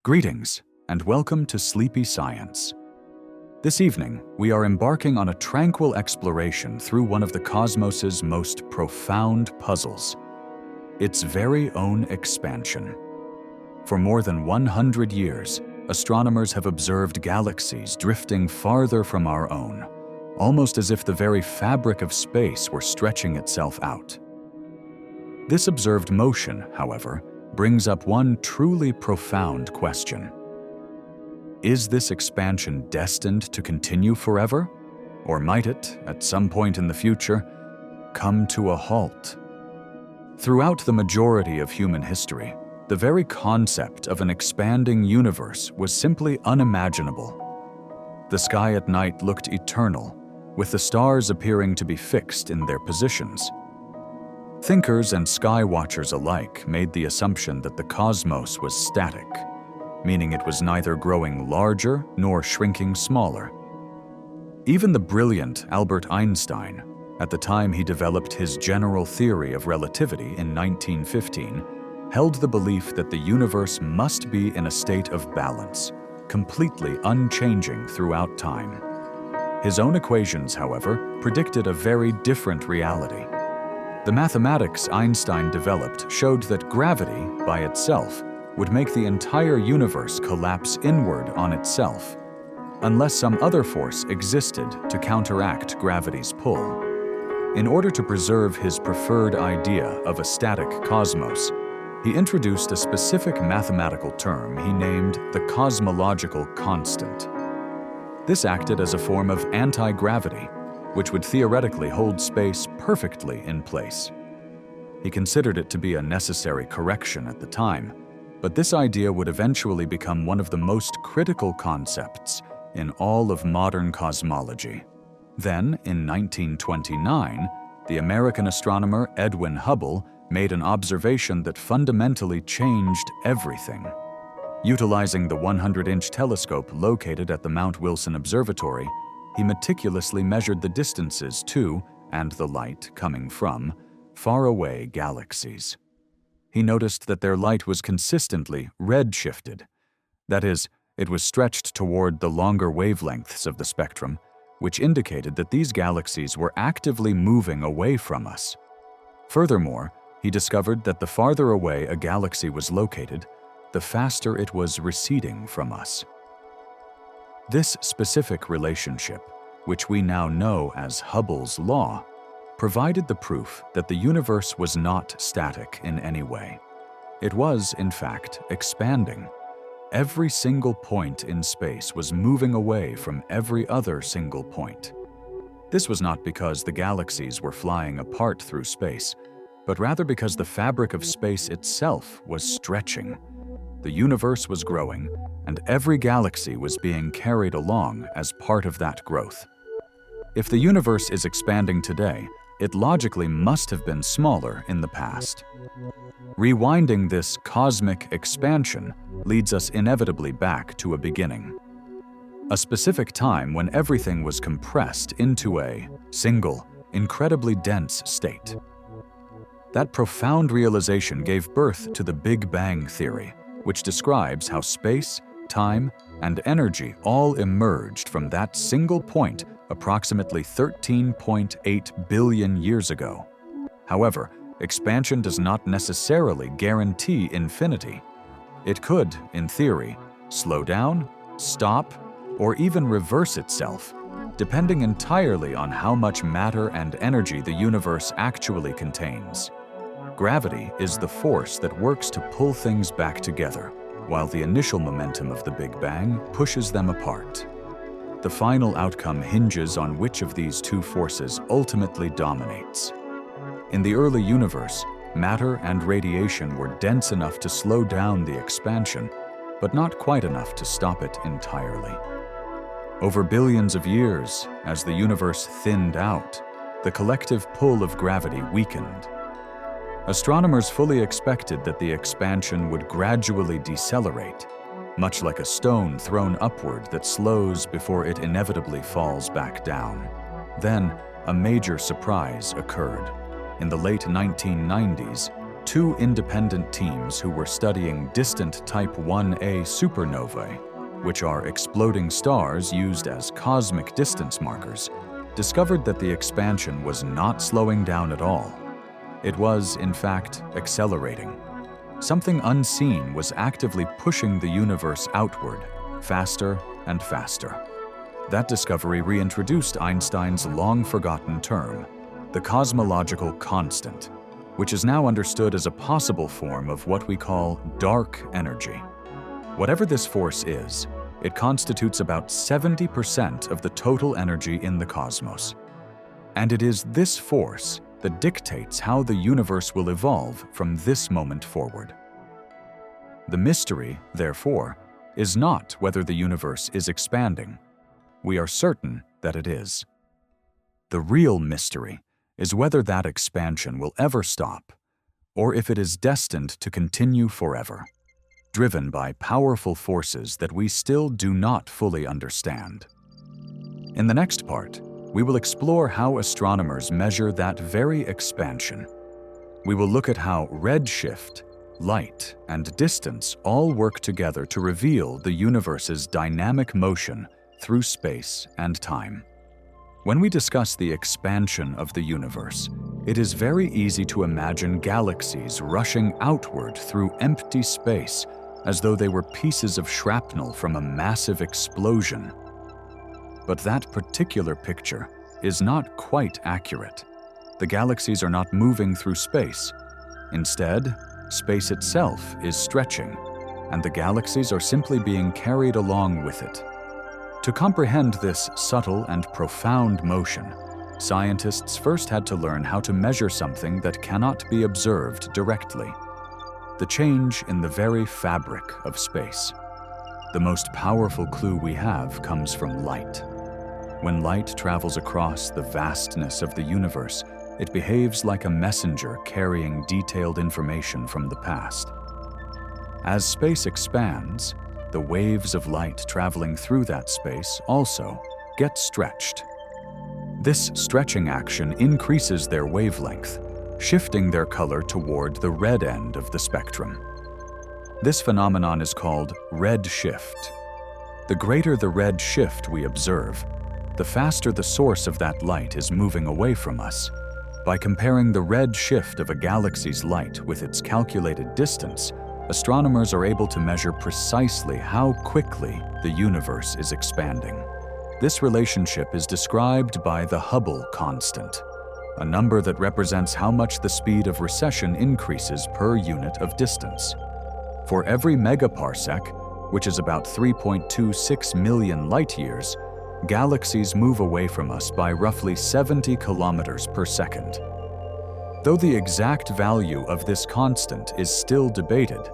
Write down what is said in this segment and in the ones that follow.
Greetings, and welcome to Sleepy Science. This evening, we are embarking on a tranquil exploration through one of the cosmos's most profound puzzles, its very own expansion. For more than 100 years, astronomers have observed galaxies drifting farther from our own, almost as if the very fabric of space were stretching itself out. This observed motion, however, brings up one truly profound question. Is this expansion destined to continue forever? Or might it, at some point in the future, come to a halt? Throughout the majority of human history, the very concept of an expanding universe was simply unimaginable. The sky at night looked eternal, with the stars appearing to be fixed in their positions. Thinkers and sky watchers alike made the assumption that the cosmos was static, meaning it was neither growing larger nor shrinking smaller. Even the brilliant Albert Einstein, at the time he developed his general theory of relativity in 1915, held the belief that the universe must be in a state of balance, completely unchanging throughout time. His own equations, however, predicted a very different reality. The mathematics Einstein developed showed that gravity, by itself, would make the entire universe collapse inward on itself, unless some other force existed to counteract gravity's pull. In order to preserve his preferred idea of a static cosmos, he introduced a specific mathematical term he named the cosmological constant. This acted as a form of anti-gravity, which would theoretically hold space perfectly in place. He considered it to be a necessary correction at the time, but this idea would eventually become one of the most critical concepts in all of modern cosmology. Then, in 1929, the American astronomer Edwin Hubble made an observation that fundamentally changed everything. Utilizing the 100-inch telescope located at the Mount Wilson Observatory, he meticulously measured the distances to, and the light coming from, faraway galaxies. He noticed that their light was consistently red-shifted. That is, it was stretched toward the longer wavelengths of the spectrum, which indicated that these galaxies were actively moving away from us. Furthermore, he discovered that the farther away a galaxy was located, the faster it was receding from us. This specific relationship, which we now know as Hubble's law, provided the proof that the universe was not static in any way. It was, in fact, expanding. Every single point in space was moving away from every other single point. This was not because the galaxies were flying apart through space, but rather because the fabric of space itself was stretching. The universe was growing, and every galaxy was being carried along as part of that growth. If the universe is expanding today, it logically must have been smaller in the past. Rewinding this cosmic expansion leads us inevitably back to a beginning. A specific time when everything was compressed into a single, incredibly dense state. That profound realization gave birth to the Big Bang theory, which describes how space, time, and energy all emerged from that single point approximately 13.8 billion years ago. However, expansion does not necessarily guarantee infinity. It could, in theory, slow down, stop, or even reverse itself, depending entirely on how much matter and energy the universe actually contains. Gravity is the force that works to pull things back together, while the initial momentum of the Big Bang pushes them apart. The final outcome hinges on which of these two forces ultimately dominates. In the early universe, matter and radiation were dense enough to slow down the expansion, but not quite enough to stop it entirely. Over billions of years, as the universe thinned out, the collective pull of gravity weakened. Astronomers fully expected that the expansion would gradually decelerate, much like a stone thrown upward that slows before it inevitably falls back down. Then, a major surprise occurred. In the late 1990s, two independent teams who were studying distant Type 1a supernovae, which are exploding stars used as cosmic distance markers, discovered that the expansion was not slowing down at all. It was, in fact, accelerating. Something unseen was actively pushing the universe outward, faster and faster. That discovery reintroduced Einstein's long-forgotten term, the cosmological constant, which is now understood as a possible form of what we call dark energy. Whatever this force is, it constitutes about 70% of the total energy in the cosmos. And it is this force that dictates how the universe will evolve from this moment forward. The mystery, therefore, is not whether the universe is expanding. We are certain that it is. The real mystery is whether that expansion will ever stop, or if it is destined to continue forever, driven by powerful forces that we still do not fully understand. In the next part, we will explore how astronomers measure that very expansion. We will look at how redshift, light, and distance all work together to reveal the universe's dynamic motion through space and time. When we discuss the expansion of the universe, it is very easy to imagine galaxies rushing outward through empty space as though they were pieces of shrapnel from a massive explosion. But that particular picture is not quite accurate. The galaxies are not moving through space. Instead, space itself is stretching, and the galaxies are simply being carried along with it. To comprehend this subtle and profound motion, scientists first had to learn how to measure something that cannot be observed directly: the change in the very fabric of space. The most powerful clue we have comes from light. When light travels across the vastness of the universe, it behaves like a messenger carrying detailed information from the past. As space expands, the waves of light traveling through that space also get stretched. This stretching action increases their wavelength, shifting their color toward the red end of the spectrum. This phenomenon is called redshift. The greater the red shift we observe, the faster the source of that light is moving away from us. By comparing the red shift of a galaxy's light with its calculated distance, astronomers are able to measure precisely how quickly the universe is expanding. This relationship is described by the Hubble constant, a number that represents how much the speed of recession increases per unit of distance. For every megaparsec, which is about 3.26 million light-years, galaxies move away from us by roughly 70 kilometers per second. Though the exact value of this constant is still debated,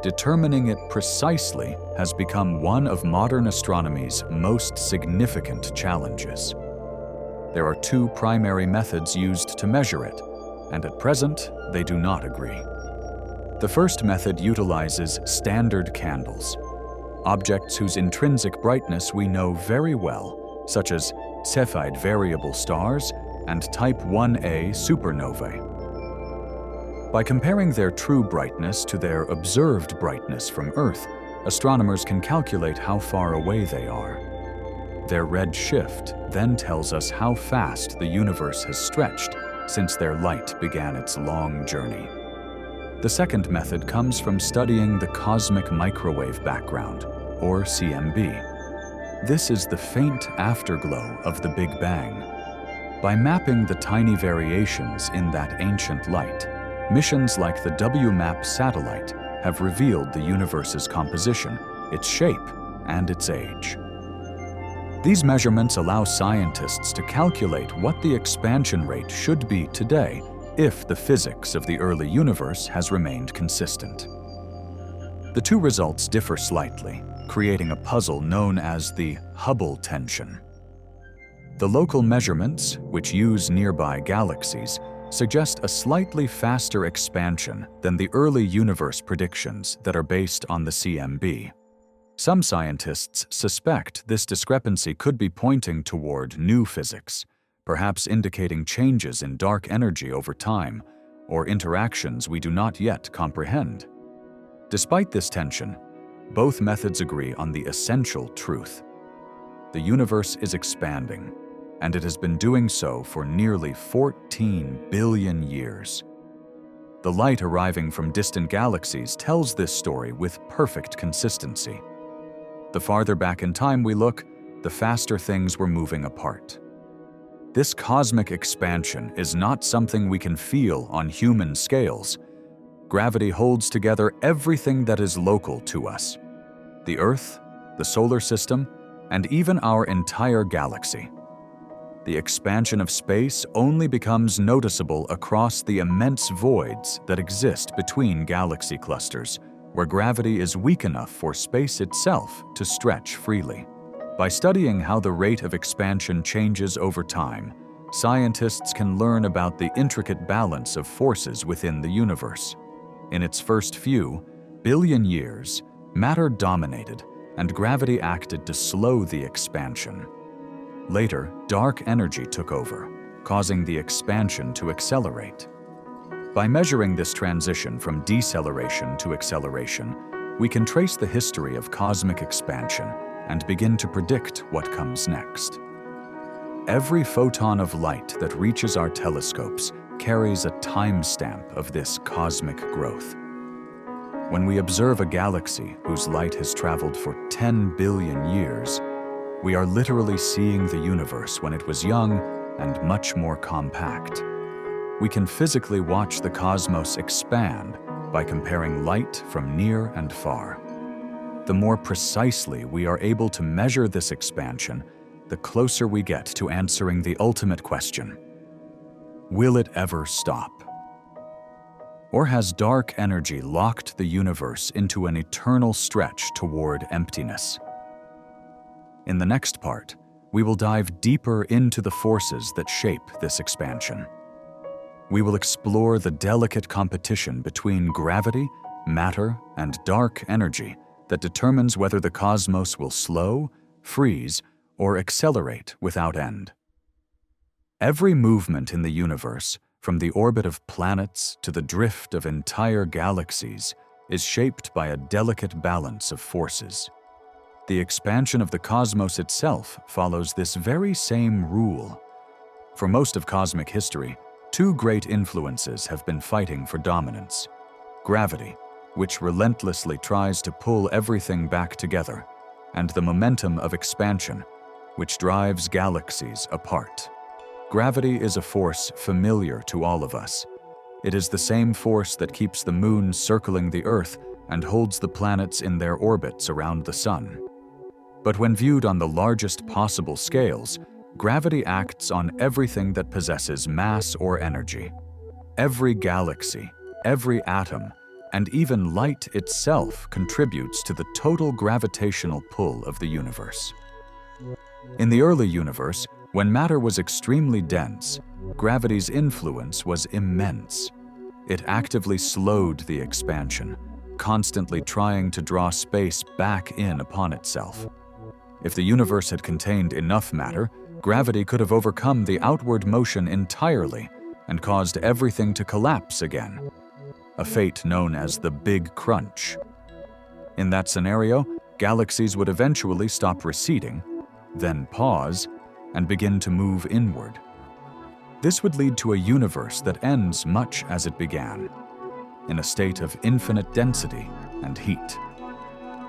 determining it precisely has become one of modern astronomy's most significant challenges. There are two primary methods used to measure it, and at present, they do not agree. The first method utilizes standard candles, objects whose intrinsic brightness we know very well, such as Cepheid variable stars and Type 1a supernovae. By comparing their true brightness to their observed brightness from Earth, astronomers can calculate how far away they are. Their red shift then tells us how fast the universe has stretched since their light began its long journey. The second method comes from studying the cosmic microwave background, or CMB. This is the faint afterglow of the Big Bang. By mapping the tiny variations in that ancient light, missions like the WMAP satellite have revealed the universe's composition, its shape, and its age. These measurements allow scientists to calculate what the expansion rate should be today if the physics of the early universe has remained consistent. The two results differ slightly, creating a puzzle known as the Hubble tension. The local measurements, which use nearby galaxies, suggest a slightly faster expansion than the early universe predictions that are based on the CMB. Some scientists suspect this discrepancy could be pointing toward new physics, perhaps indicating changes in dark energy over time, or interactions we do not yet comprehend. Despite this tension, both methods agree on the essential truth. The universe is expanding, and it has been doing so for nearly 14 billion years. The light arriving from distant galaxies tells this story with perfect consistency. The farther back in time we look, the faster things were moving apart. This cosmic expansion is not something we can feel on human scales. Gravity holds together everything that is local to us: the Earth, the solar system, and even our entire galaxy. The expansion of space only becomes noticeable across the immense voids that exist between galaxy clusters, where gravity is weak enough for space itself to stretch freely. By studying how the rate of expansion changes over time, scientists can learn about the intricate balance of forces within the universe. In its first few billion years, matter dominated, and gravity acted to slow the expansion. Later, dark energy took over, causing the expansion to accelerate. By measuring this transition from deceleration to acceleration, we can trace the history of cosmic expansion and begin to predict what comes next. Every photon of light that reaches our telescopes carries a timestamp of this cosmic growth. When we observe a galaxy whose light has traveled for 10 billion years, we are literally seeing the universe when it was young and much more compact. We can physically watch the cosmos expand by comparing light from near and far. The more precisely we are able to measure this expansion, the closer we get to answering the ultimate question: will it ever stop? Or has dark energy locked the universe into an eternal stretch toward emptiness? In the next part, we will dive deeper into the forces that shape this expansion. We will explore the delicate competition between gravity, matter, and dark energy that determines whether the cosmos will slow, freeze, or accelerate without end. Every movement in the universe, from the orbit of planets to the drift of entire galaxies, is shaped by a delicate balance of forces. The expansion of the cosmos itself follows this very same rule. For most of cosmic history, two great influences have been fighting for dominance: gravity, which relentlessly tries to pull everything back together, and the momentum of expansion, which drives galaxies apart. Gravity is a force familiar to all of us. It is the same force that keeps the moon circling the Earth and holds the planets in their orbits around the sun. But when viewed on the largest possible scales, gravity acts on everything that possesses mass or energy. Every galaxy, every atom, and even light itself contributes to the total gravitational pull of the universe. In the early universe, when matter was extremely dense, gravity's influence was immense. It actively slowed the expansion, constantly trying to draw space back in upon itself. If the universe had contained enough matter, gravity could have overcome the outward motion entirely and caused everything to collapse again, a fate known as the Big Crunch. In that scenario, galaxies would eventually stop receding, then pause, and begin to move inward. This would lead to a universe that ends much as it began, in a state of infinite density and heat.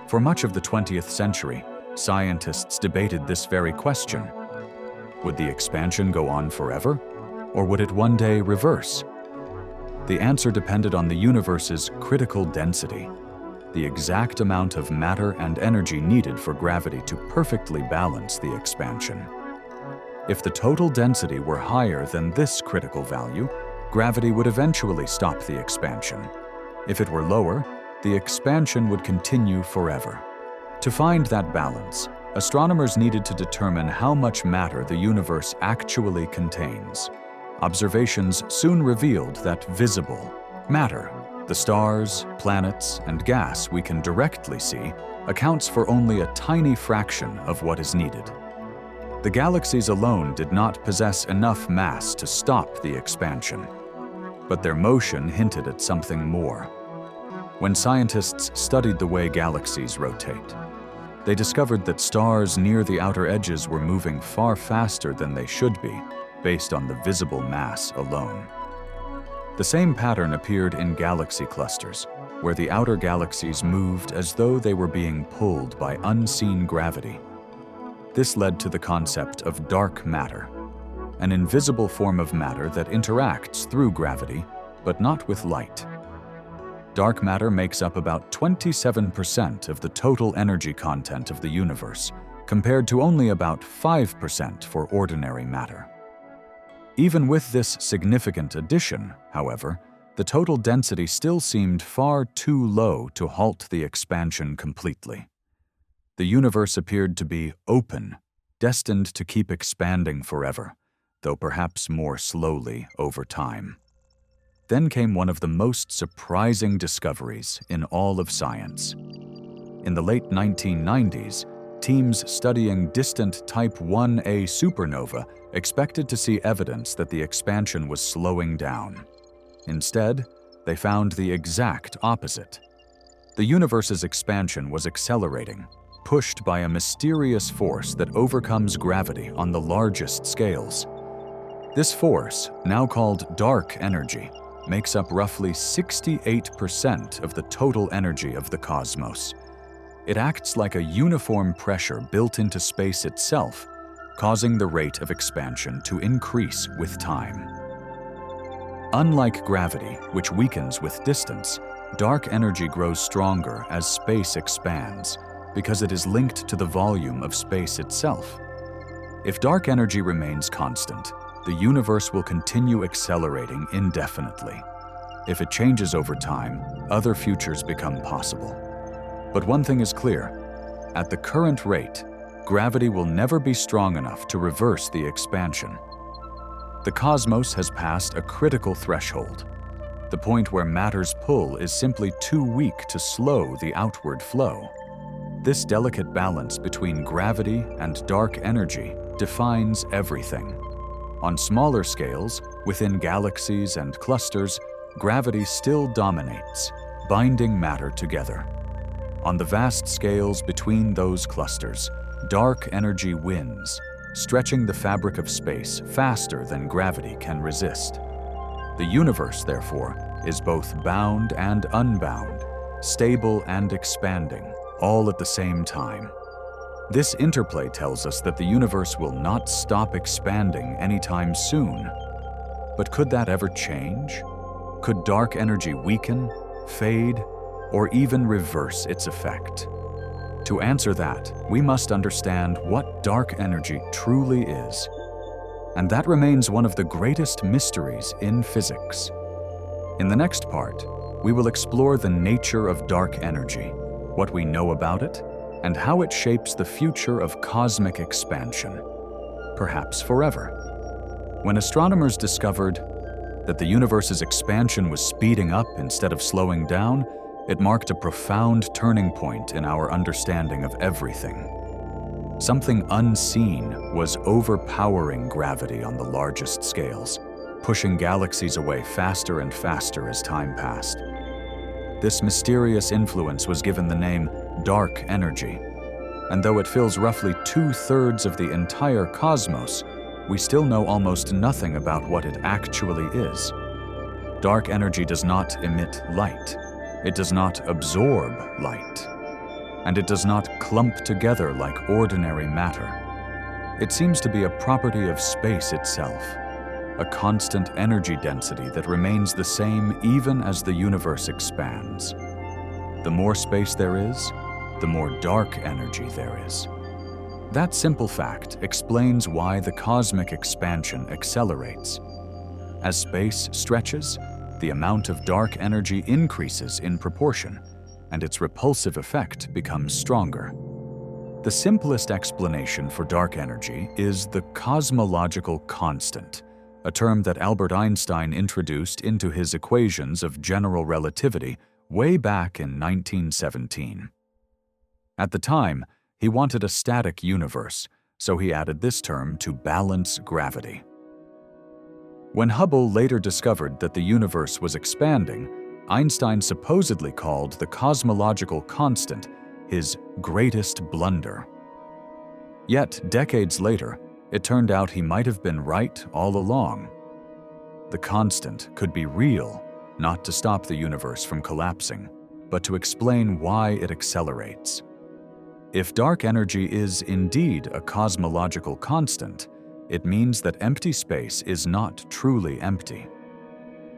For much of the 20th century, scientists debated this very question. Would the expansion go on forever, or would it one day reverse? The answer depended on the universe's critical density, the exact amount of matter and energy needed for gravity to perfectly balance the expansion. If the total density were higher than this critical value, gravity would eventually stop the expansion. If it were lower, the expansion would continue forever. To find that balance, astronomers needed to determine how much matter the universe actually contains. Observations soon revealed that visible matter, the stars, planets, and gas we can directly see, accounts for only a tiny fraction of what is needed. The galaxies alone did not possess enough mass to stop the expansion. but their motion hinted at something more. When scientists studied the way galaxies rotate, they discovered that stars near the outer edges were moving far faster than they should be, based on the visible mass alone. The same pattern appeared in galaxy clusters, where the outer galaxies moved as though they were being pulled by unseen gravity. This led to the concept of dark matter, an invisible form of matter that interacts through gravity, but not with light. Dark matter makes up about 27% of the total energy content of the universe, compared to only about 5% for ordinary matter. Even with this significant addition, however, the total density still seemed far too low to halt the expansion completely. The universe appeared to be open, destined to keep expanding forever, though perhaps more slowly over time. Then came one of the most surprising discoveries in all of science. In the late 1990s, teams studying distant Type 1a supernova expected to see evidence that the expansion was slowing down. Instead, they found the exact opposite. The universe's expansion was accelerating, pushed by a mysterious force that overcomes gravity on the largest scales. This force, now called dark energy, makes up roughly 68% of the total energy of the cosmos. It acts like a uniform pressure built into space itself, causing the rate of expansion to increase with time. Unlike gravity, which weakens with distance, dark energy grows stronger as space expands because it is linked to the volume of space itself. If dark energy remains constant, the universe will continue accelerating indefinitely. If it changes over time, other futures become possible. But one thing is clear: at the current rate, gravity will never be strong enough to reverse the expansion. The cosmos has passed a critical threshold, the point where matter's pull is simply too weak to slow the outward flow. This delicate balance between gravity and dark energy defines everything. On smaller scales, within galaxies and clusters, gravity still dominates, binding matter together. On the vast scales between those clusters, dark energy wins, stretching the fabric of space faster than gravity can resist. The universe, therefore, is both bound and unbound, stable and expanding, all at the same time. This interplay tells us that the universe will not stop expanding anytime soon. But could that ever change? Could dark energy weaken, fade, or even reverse its effect? To answer that, we must understand what dark energy truly is. And that remains one of the greatest mysteries in physics. In the next part, we will explore the nature of dark energy, what we know about it, and how it shapes the future of cosmic expansion, perhaps forever. When astronomers discovered that the universe's expansion was speeding up instead of slowing down, it marked a profound turning point in our understanding of everything. Something unseen was overpowering gravity on the largest scales, pushing galaxies away faster and faster as time passed. This mysterious influence was given the name dark energy, and though it fills roughly 2/3 of the entire cosmos, we still know almost nothing about what it actually is. Dark energy does not emit light, it does not absorb light, and it does not clump together like ordinary matter. It seems to be a property of space itself, a constant energy density that remains the same even as the universe expands. The more space there is, the more dark energy there is. That simple fact explains why the cosmic expansion accelerates. As space stretches, the amount of dark energy increases in proportion, and its repulsive effect becomes stronger. The simplest explanation for dark energy is the cosmological constant, a term that Albert Einstein introduced into his equations of general relativity way back in 1917. At the time, he wanted a static universe, so he added this term to balance gravity. When Hubble later discovered that the universe was expanding, Einstein supposedly called the cosmological constant his greatest blunder. Yet, decades later, it turned out he might have been right all along. The constant could be real, not to stop the universe from collapsing, but to explain why it accelerates. If dark energy is indeed a cosmological constant, it means that empty space is not truly empty.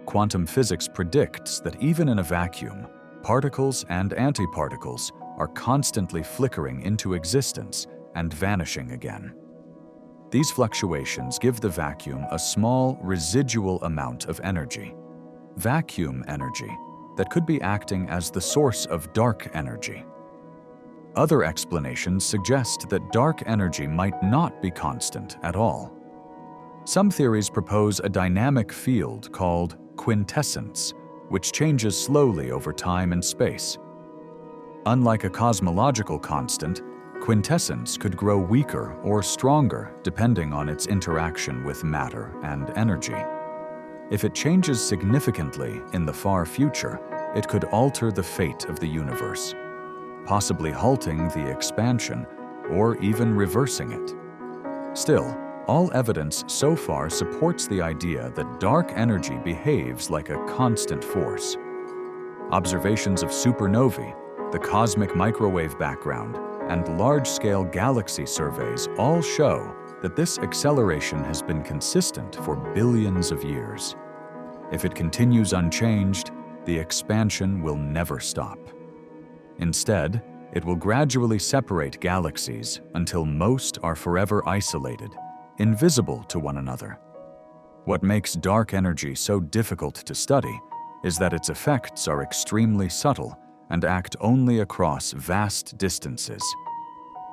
Quantum physics predicts that even in a vacuum, particles and antiparticles are constantly flickering into existence and vanishing again. These fluctuations give the vacuum a small residual amount of energy, vacuum energy, that could be acting as the source of dark energy. Other explanations suggest that dark energy might not be constant at all. Some theories propose a dynamic field called quintessence, which changes slowly over time and space. Unlike a cosmological constant, quintessence could grow weaker or stronger depending on its interaction with matter and energy. If it changes significantly in the far future, it could alter the fate of the universe, possibly halting the expansion or even reversing it. Still, all evidence so far supports the idea that dark energy behaves like a constant force. Observations of supernovae, the cosmic microwave background, and large-scale galaxy surveys all show that this acceleration has been consistent for billions of years. If it continues unchanged, the expansion will never stop. Instead, it will gradually separate galaxies until most are forever isolated, invisible to one another. What makes dark energy so difficult to study is that its effects are extremely subtle and act only across vast distances.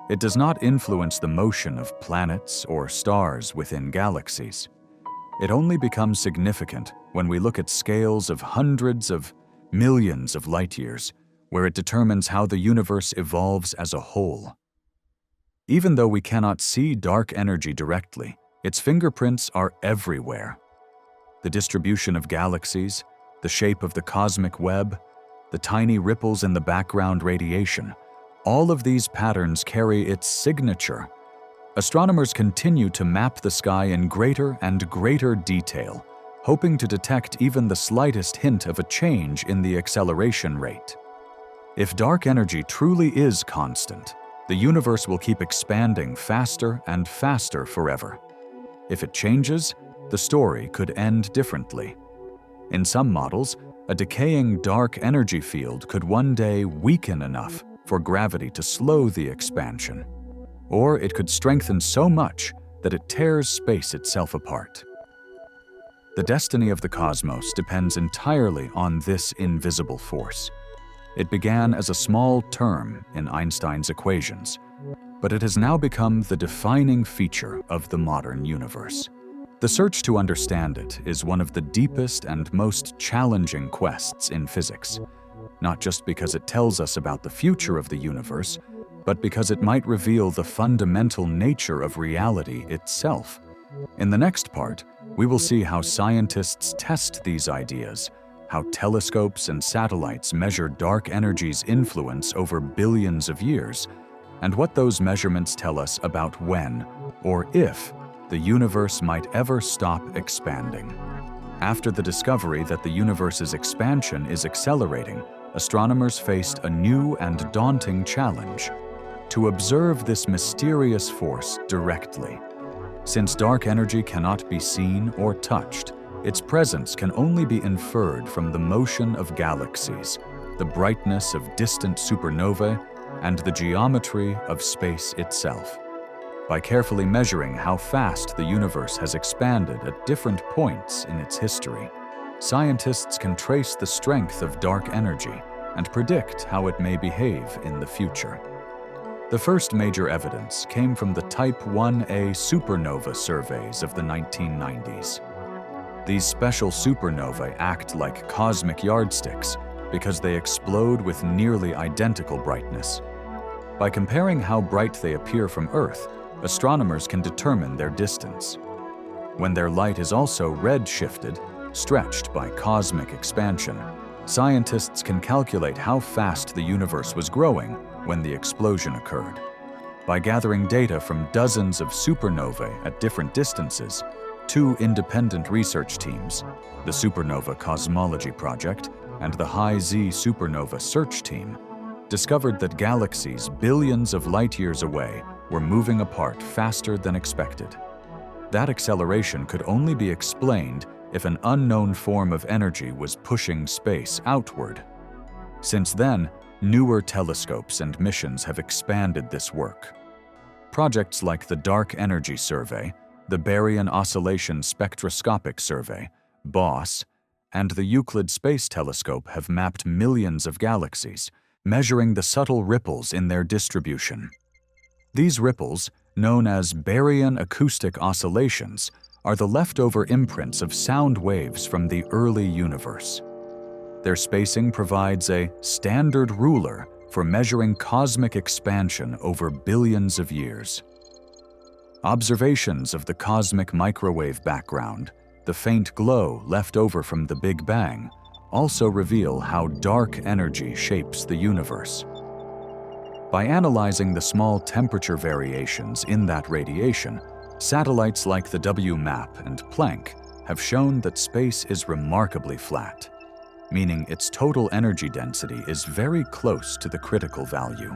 It does not influence the motion of planets or stars within galaxies. It only becomes significant when we look at scales of hundreds of millions of light-years, where it determines how the universe evolves as a whole. Even though we cannot see dark energy directly, its fingerprints are everywhere. The distribution of galaxies, the shape of the cosmic web, the tiny ripples in the background radiation, all of these patterns carry its signature. Astronomers continue to map the sky in greater and greater detail, hoping to detect even the slightest hint of a change in the acceleration rate. If dark energy truly is constant, the universe will keep expanding faster and faster forever. If it changes, the story could end differently. In some models, a decaying dark energy field could one day weaken enough for gravity to slow the expansion, or it could strengthen so much that it tears space itself apart. The destiny of the cosmos depends entirely on this invisible force. It began as a small term in Einstein's equations, but it has now become the defining feature of the modern universe. The search to understand it is one of the deepest and most challenging quests in physics, not just because it tells us about the future of the universe, but because it might reveal the fundamental nature of reality itself. In the next part, we will see how scientists test these ideas, how telescopes and satellites measure dark energy's influence over billions of years, and what those measurements tell us about when, or if, the universe might ever stop expanding. After the discovery that the universe's expansion is accelerating, astronomers faced a new and daunting challenge: to observe this mysterious force directly. Since dark energy cannot be seen or touched, its presence can only be inferred from the motion of galaxies, the brightness of distant supernovae, and the geometry of space itself. By carefully measuring how fast the universe has expanded at different points in its history, scientists can trace the strength of dark energy and predict how it may behave in the future. The first major evidence came from the Type 1a supernova surveys of the 1990s. These special supernovae act like cosmic yardsticks because they explode with nearly identical brightness. By comparing how bright they appear from Earth, astronomers can determine their distance. when their light is also red-shifted, stretched by cosmic expansion. Scientists can calculate how fast the universe was growing when the explosion occurred. By gathering data from dozens of supernovae at different distances, two independent research teams, the Supernova Cosmology Project and the High-Z Supernova Search Team, discovered that galaxies billions of light-years away were moving apart faster than expected. That acceleration could only be explained if an unknown form of energy was pushing space outward. Since then, newer telescopes and missions have expanded this work. Projects like the Dark Energy Survey, the Baryon Oscillation Spectroscopic Survey, BOSS, and the Euclid Space Telescope have mapped millions of galaxies, measuring the subtle ripples in their distribution. These ripples, known as baryon acoustic oscillations, are the leftover imprints of sound waves from the early universe. Their spacing provides a standard ruler for measuring cosmic expansion over billions of years. Observations of the cosmic microwave background, the faint glow left over from the Big Bang, also reveal how dark energy shapes the universe. By analyzing the small temperature variations in that radiation, satellites like the WMAP and Planck have shown that space is remarkably flat, meaning its total energy density is very close to the critical value.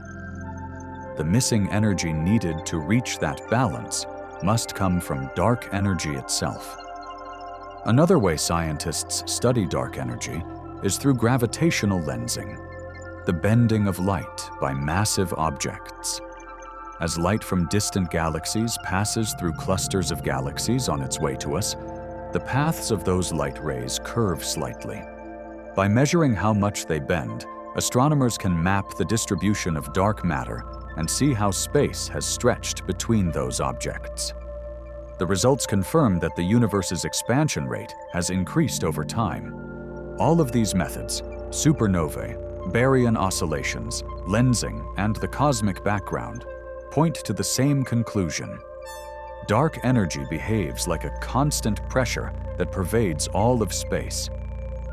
The missing energy needed to reach that balance must come from dark energy itself. Another way scientists study dark energy is through gravitational lensing, the bending of light by massive objects. As light from distant galaxies passes through clusters of galaxies on its way to us, the paths of those light rays curve slightly. By measuring how much they bend, astronomers can map the distribution of dark matter and see how space has stretched between those objects. The results confirm that the universe's expansion rate has increased over time. All of these methods, supernovae, baryon oscillations, lensing, and the cosmic background, point to the same conclusion. Dark energy behaves like a constant pressure that pervades all of space.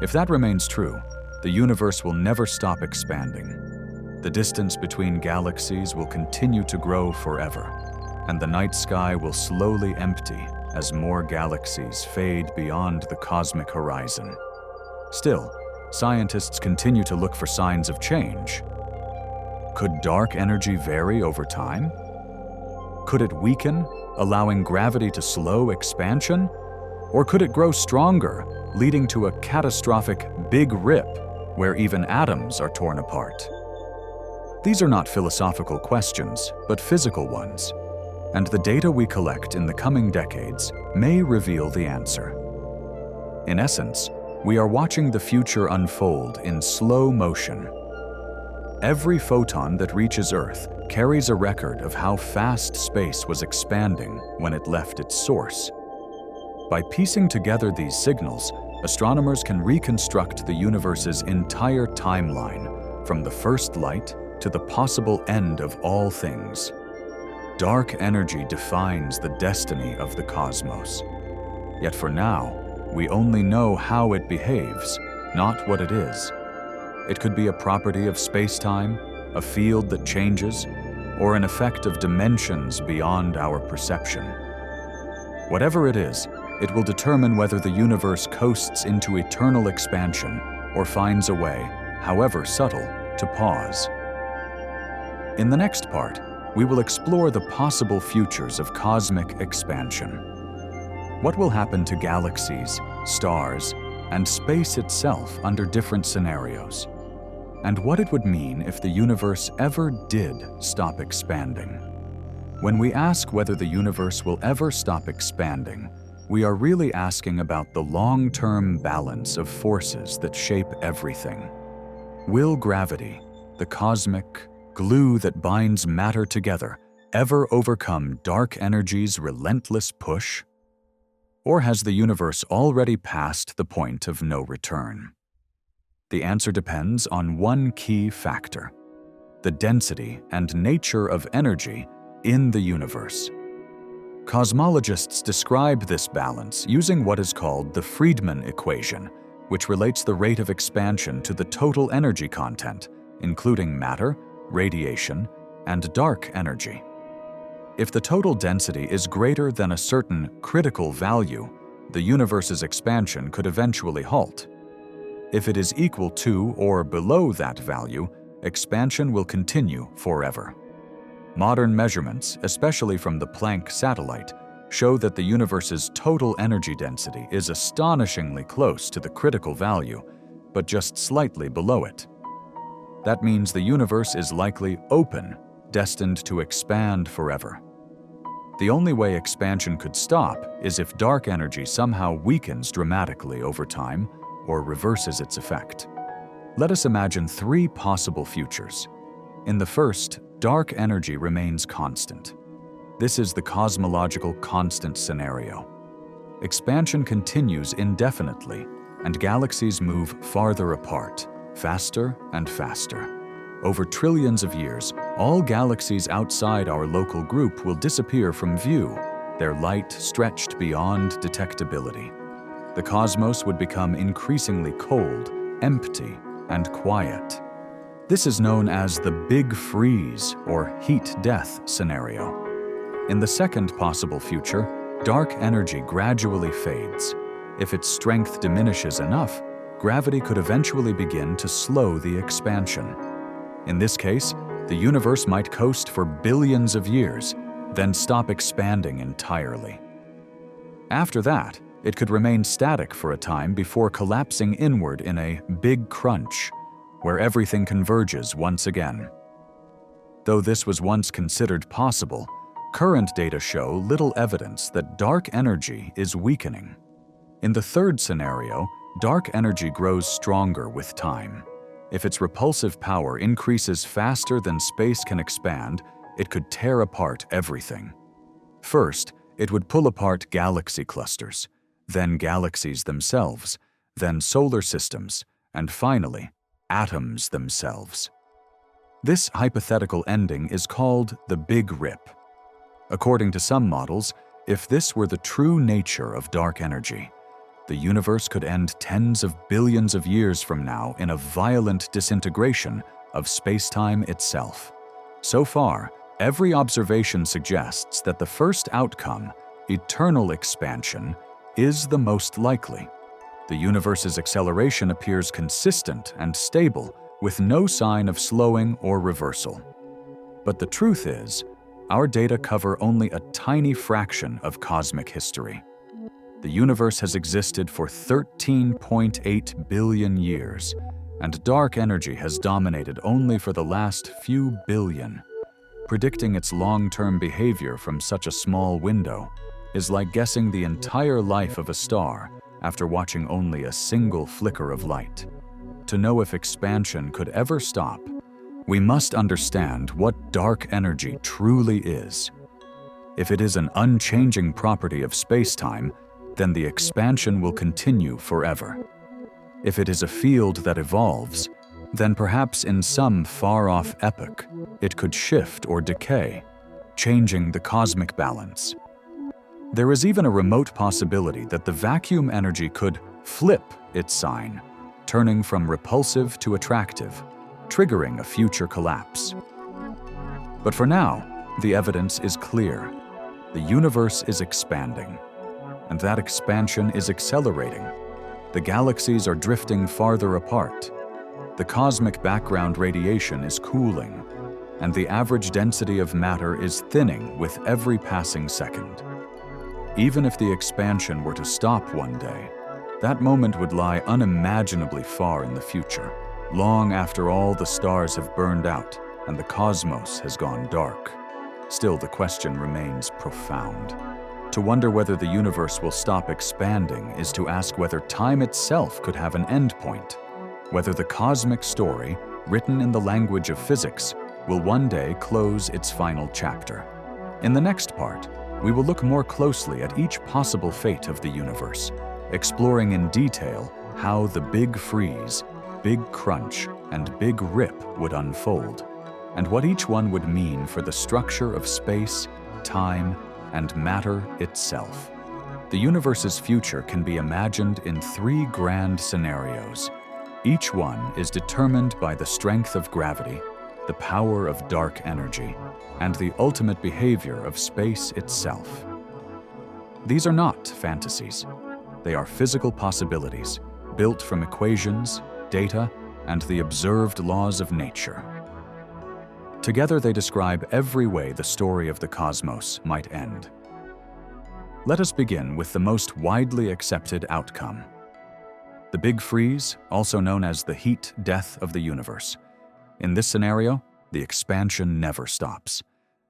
If that remains true, the universe will never stop expanding. The distance between galaxies will continue to grow forever, and the night sky will slowly empty as more galaxies fade beyond the cosmic horizon. Still, scientists continue to look for signs of change. Could dark energy vary over time? Could it weaken, allowing gravity to slow expansion? Or could it grow stronger, leading to a catastrophic Big Rip, where even atoms are torn apart? These are not philosophical questions, but physical ones, and the data we collect in the coming decades may reveal the answer. In essence, we are watching the future unfold in slow motion. Every photon that reaches Earth carries a record of how fast space was expanding when it left its source. By piecing together these signals, astronomers can reconstruct the universe's entire timeline, from the first light to the possible end of all things. Dark energy defines the destiny of the cosmos. Yet for now, we only know how it behaves, not what it is. It could be a property of space-time, a field that changes, or an effect of dimensions beyond our perception. Whatever it is, it will determine whether the universe coasts into eternal expansion or finds a way, however subtle, to pause. In the next part, we will explore the possible futures of cosmic expansion. What will happen to galaxies, stars, and space itself under different scenarios? And what it would mean if the universe ever did stop expanding. When we ask whether the universe will ever stop expanding, we are really asking about the long-term balance of forces that shape everything. Will gravity, the cosmic glue that binds matter together, ever overcome dark energy's relentless push? Or has the universe already passed the point of no return? The answer depends on one key factor: the density and nature of energy in the universe. Cosmologists describe this balance using what is called the Friedmann equation, which relates the rate of expansion to the total energy content, including matter, radiation, and dark energy. If the total density is greater than a certain critical value, the universe's expansion could eventually halt. If it is equal to or below that value, expansion will continue forever. Modern measurements, especially from the Planck satellite, show that the universe's total energy density is astonishingly close to the critical value, but just slightly below it. That means the universe is likely open, destined to expand forever. The only way expansion could stop is if dark energy somehow weakens dramatically over time or reverses its effect. Let us imagine three possible futures. In the first, dark energy remains constant. This is the cosmological constant scenario. Expansion continues indefinitely, and galaxies move farther apart, faster and faster. Over trillions of years, all galaxies outside our local group will disappear from view, their light stretched beyond detectability. The cosmos would become increasingly cold, empty, and quiet. This is known as the Big Freeze or heat death scenario. In the second possible future, dark energy gradually fades. If its strength diminishes enough, gravity could eventually begin to slow the expansion. In this case, the universe might coast for billions of years, then stop expanding entirely. After that, it could remain static for a time before collapsing inward in a big crunch, where everything converges once again. Though this was once considered possible, current data show little evidence that dark energy is weakening. In the third scenario, dark energy grows stronger with time. If its repulsive power increases faster than space can expand, it could tear apart everything. First, it would pull apart galaxy clusters, then galaxies themselves, then solar systems, and finally, atoms themselves. This hypothetical ending is called the Big Rip. According to some models, if this were the true nature of dark energy, the universe could end tens of billions of years from now in a violent disintegration of space-time itself. So far, every observation suggests that the first outcome, eternal expansion, is the most likely. The universe's acceleration appears consistent and stable, with no sign of slowing or reversal. But the truth is, our data cover only a tiny fraction of cosmic history. The universe has existed for 13.8 billion years, and dark energy has dominated only for the last few billion. Predicting its long-term behavior from such a small window is like guessing the entire life of a star after watching only a single flicker of light. To know if expansion could ever stop, we must understand what dark energy truly is. If it is an unchanging property of space-time, then the expansion will continue forever. If it is a field that evolves, then perhaps in some far-off epoch, it could shift or decay, changing the cosmic balance. There is even a remote possibility that the vacuum energy could flip its sign, turning from repulsive to attractive, triggering a future collapse. But for now, the evidence is clear. The universe is expanding, and that expansion is accelerating. The galaxies are drifting farther apart. The cosmic background radiation is cooling, and the average density of matter is thinning with every passing second. Even if the expansion were to stop one day, that moment would lie unimaginably far in the future, long after all the stars have burned out and the cosmos has gone dark. Still, the question remains profound. To wonder whether the universe will stop expanding is to ask whether time itself could have an endpoint, whether the cosmic story, written in the language of physics, will one day close its final chapter. In the next part, we will look more closely at each possible fate of the universe, exploring in detail how the Big Freeze, Big Crunch, and Big Rip would unfold, and what each one would mean for the structure of space, time, and matter itself. The universe's future can be imagined in three grand scenarios. Each one is determined by the strength of gravity, the power of dark energy, and the ultimate behavior of space itself. These are not fantasies. They are physical possibilities, built from equations, data, and the observed laws of nature. Together they describe every way the story of the cosmos might end. Let us begin with the most widely accepted outcome. The Big Freeze, also known as the heat death of the universe. In this scenario, the expansion never stops.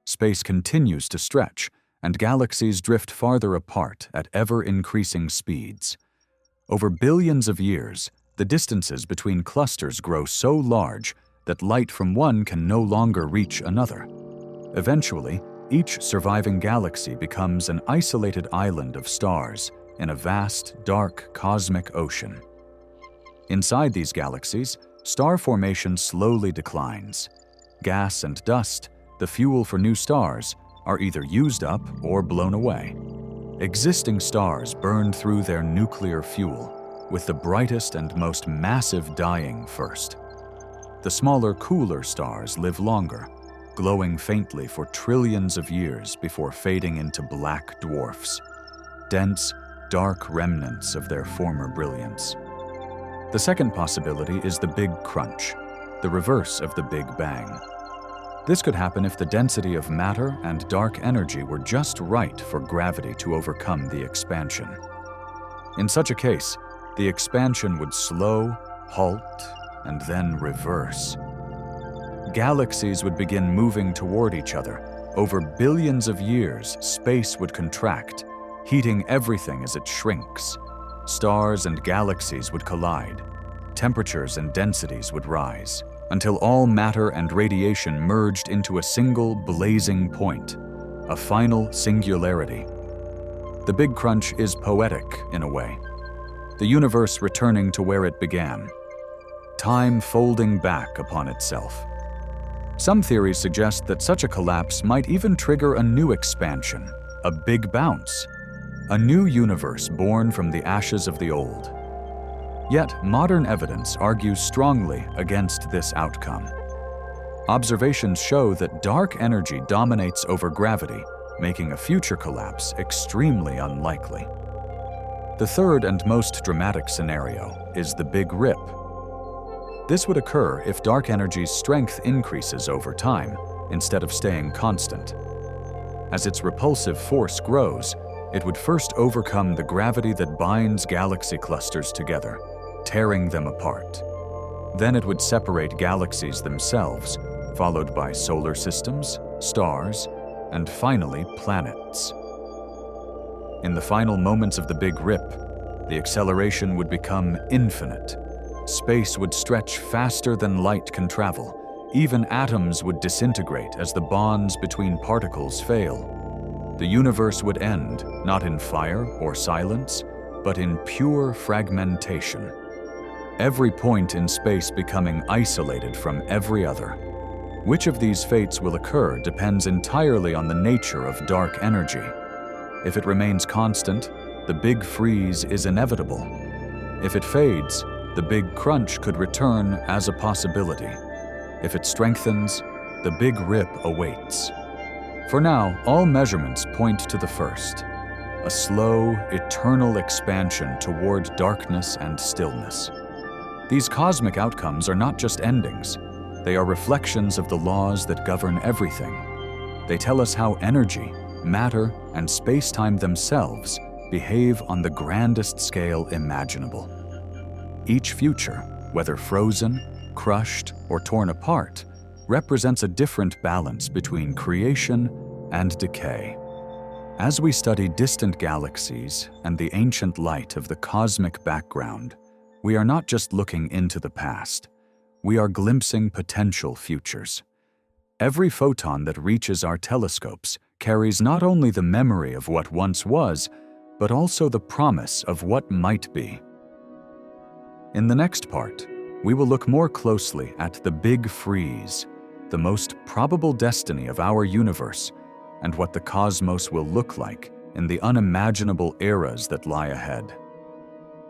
Space continues to stretch, and galaxies drift farther apart at ever-increasing speeds. Over billions of years, the distances between clusters grow so large that light from one can no longer reach another. Eventually, each surviving galaxy becomes an isolated island of stars in a vast, dark cosmic ocean. Inside these galaxies, star formation slowly declines. Gas and dust, the fuel for new stars, are either used up or blown away. Existing stars burn through their nuclear fuel, with the brightest and most massive dying first. The smaller, cooler stars live longer, glowing faintly for trillions of years before fading into black dwarfs, dense, dark remnants of their former brilliance. The second possibility is the Big Crunch, the reverse of the Big Bang. This could happen if the density of matter and dark energy were just right for gravity to overcome the expansion. In such a case, the expansion would slow, halt, and then reverse. Galaxies would begin moving toward each other. Over billions of years, space would contract, heating everything as it shrinks. Stars and galaxies would collide. Temperatures and densities would rise, until all matter and radiation merged into a single blazing point, a final singularity. The Big Crunch is poetic in a way, the universe returning to where it began, time folding back upon itself. Some theories suggest that such a collapse might even trigger a new expansion, a big bounce, a new universe born from the ashes of the old. Yet, modern evidence argues strongly against this outcome. Observations show that dark energy dominates over gravity, making a future collapse extremely unlikely. The third and most dramatic scenario is the Big Rip. This would occur if dark energy's strength increases over time, instead of staying constant. As its repulsive force grows, it would first overcome the gravity that binds galaxy clusters together, tearing them apart. Then it would separate galaxies themselves, followed by solar systems, stars, and finally planets. In the final moments of the Big Rip, the acceleration would become infinite. Space would stretch faster than light can travel. Even atoms would disintegrate as the bonds between particles fail. The universe would end, not in fire or silence, but in pure fragmentation. Every point in space becoming isolated from every other. Which of these fates will occur depends entirely on the nature of dark energy. If it remains constant, the Big Freeze is inevitable. If it fades, the Big Crunch could return as a possibility. If it strengthens, the Big Rip awaits. For now, all measurements point to the first, a slow, eternal expansion toward darkness and stillness. These cosmic outcomes are not just endings. They are reflections of the laws that govern everything. They tell us how energy, matter, and space-time themselves behave on the grandest scale imaginable. Each future, whether frozen, crushed, or torn apart, represents a different balance between creation and decay. As we study distant galaxies and the ancient light of the cosmic background, we are not just looking into the past. We are glimpsing potential futures. Every photon that reaches our telescopes carries not only the memory of what once was, but also the promise of what might be. In the next part, we will look more closely at the Big Freeze, the most probable destiny of our universe, and what the cosmos will look like in the unimaginable eras that lie ahead.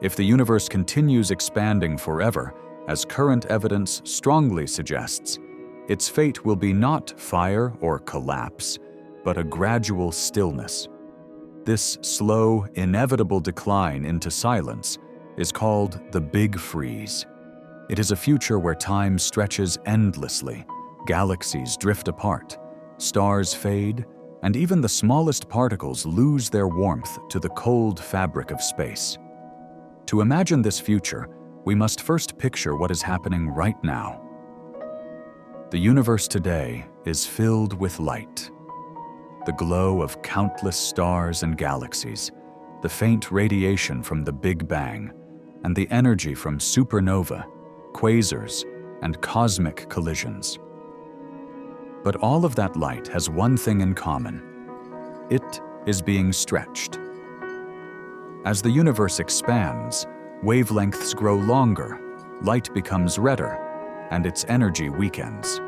If the universe continues expanding forever, as current evidence strongly suggests, its fate will be not fire or collapse, but a gradual stillness. This slow, inevitable decline into silence is called the Big Freeze. It is a future where time stretches endlessly, galaxies drift apart, stars fade, and even the smallest particles lose their warmth to the cold fabric of space. To imagine this future, we must first picture what is happening right now. The universe today is filled with light. The glow of countless stars and galaxies, the faint radiation from the Big Bang, and the energy from supernova, quasars, and cosmic collisions. But all of that light has one thing in common. It is being stretched. As the universe expands, wavelengths grow longer, light becomes redder, and its energy weakens.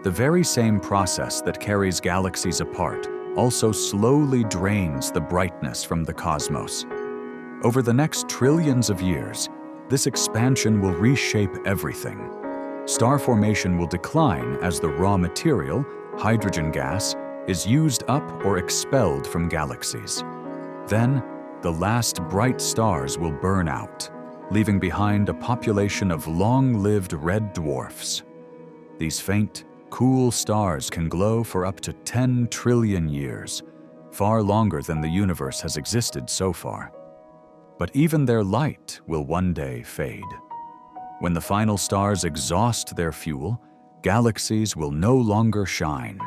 The very same process that carries galaxies apart also slowly drains the brightness from the cosmos. Over the next trillions of years, this expansion will reshape everything. Star formation will decline as the raw material, hydrogen gas, is used up or expelled from galaxies. Then, the last bright stars will burn out, leaving behind a population of long-lived red dwarfs. These faint, cool stars can glow for up to 10 trillion years, far longer than the universe has existed so far. But even their light will one day fade. When the final stars exhaust their fuel, galaxies will no longer shine.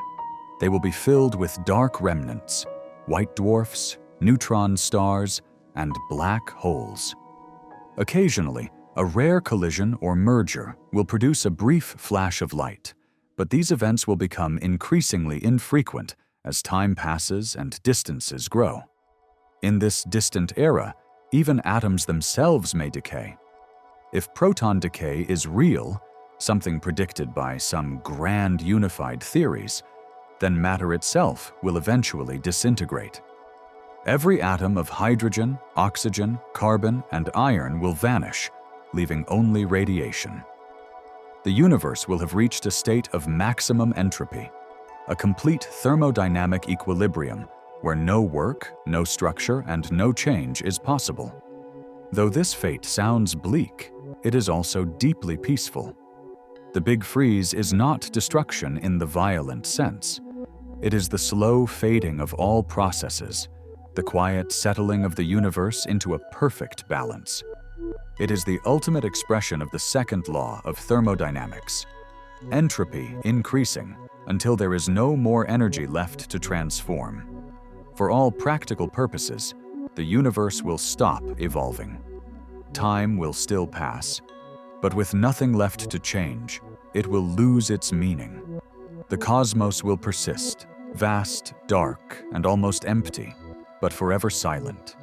They will be filled with dark remnants, white dwarfs, neutron stars, and black holes. Occasionally, a rare collision or merger will produce a brief flash of light, but these events will become increasingly infrequent as time passes and distances grow. In this distant era, even atoms themselves may decay. If proton decay is real, something predicted by some grand unified theories, then matter itself will eventually disintegrate. Every atom of hydrogen, oxygen, carbon, and iron will vanish, leaving only radiation. The universe will have reached a state of maximum entropy, a complete thermodynamic equilibrium where no work, no structure, and no change is possible. Though this fate sounds bleak, it is also deeply peaceful. The Big Freeze is not destruction in the violent sense. It is the slow fading of all processes, the quiet settling of the universe into a perfect balance. It is the ultimate expression of the second law of thermodynamics, entropy increasing until there is no more energy left to transform. For all practical purposes, the universe will stop evolving. Time will still pass, but with nothing left to change, it will lose its meaning. The cosmos will persist, vast, dark, and almost empty, but forever silent.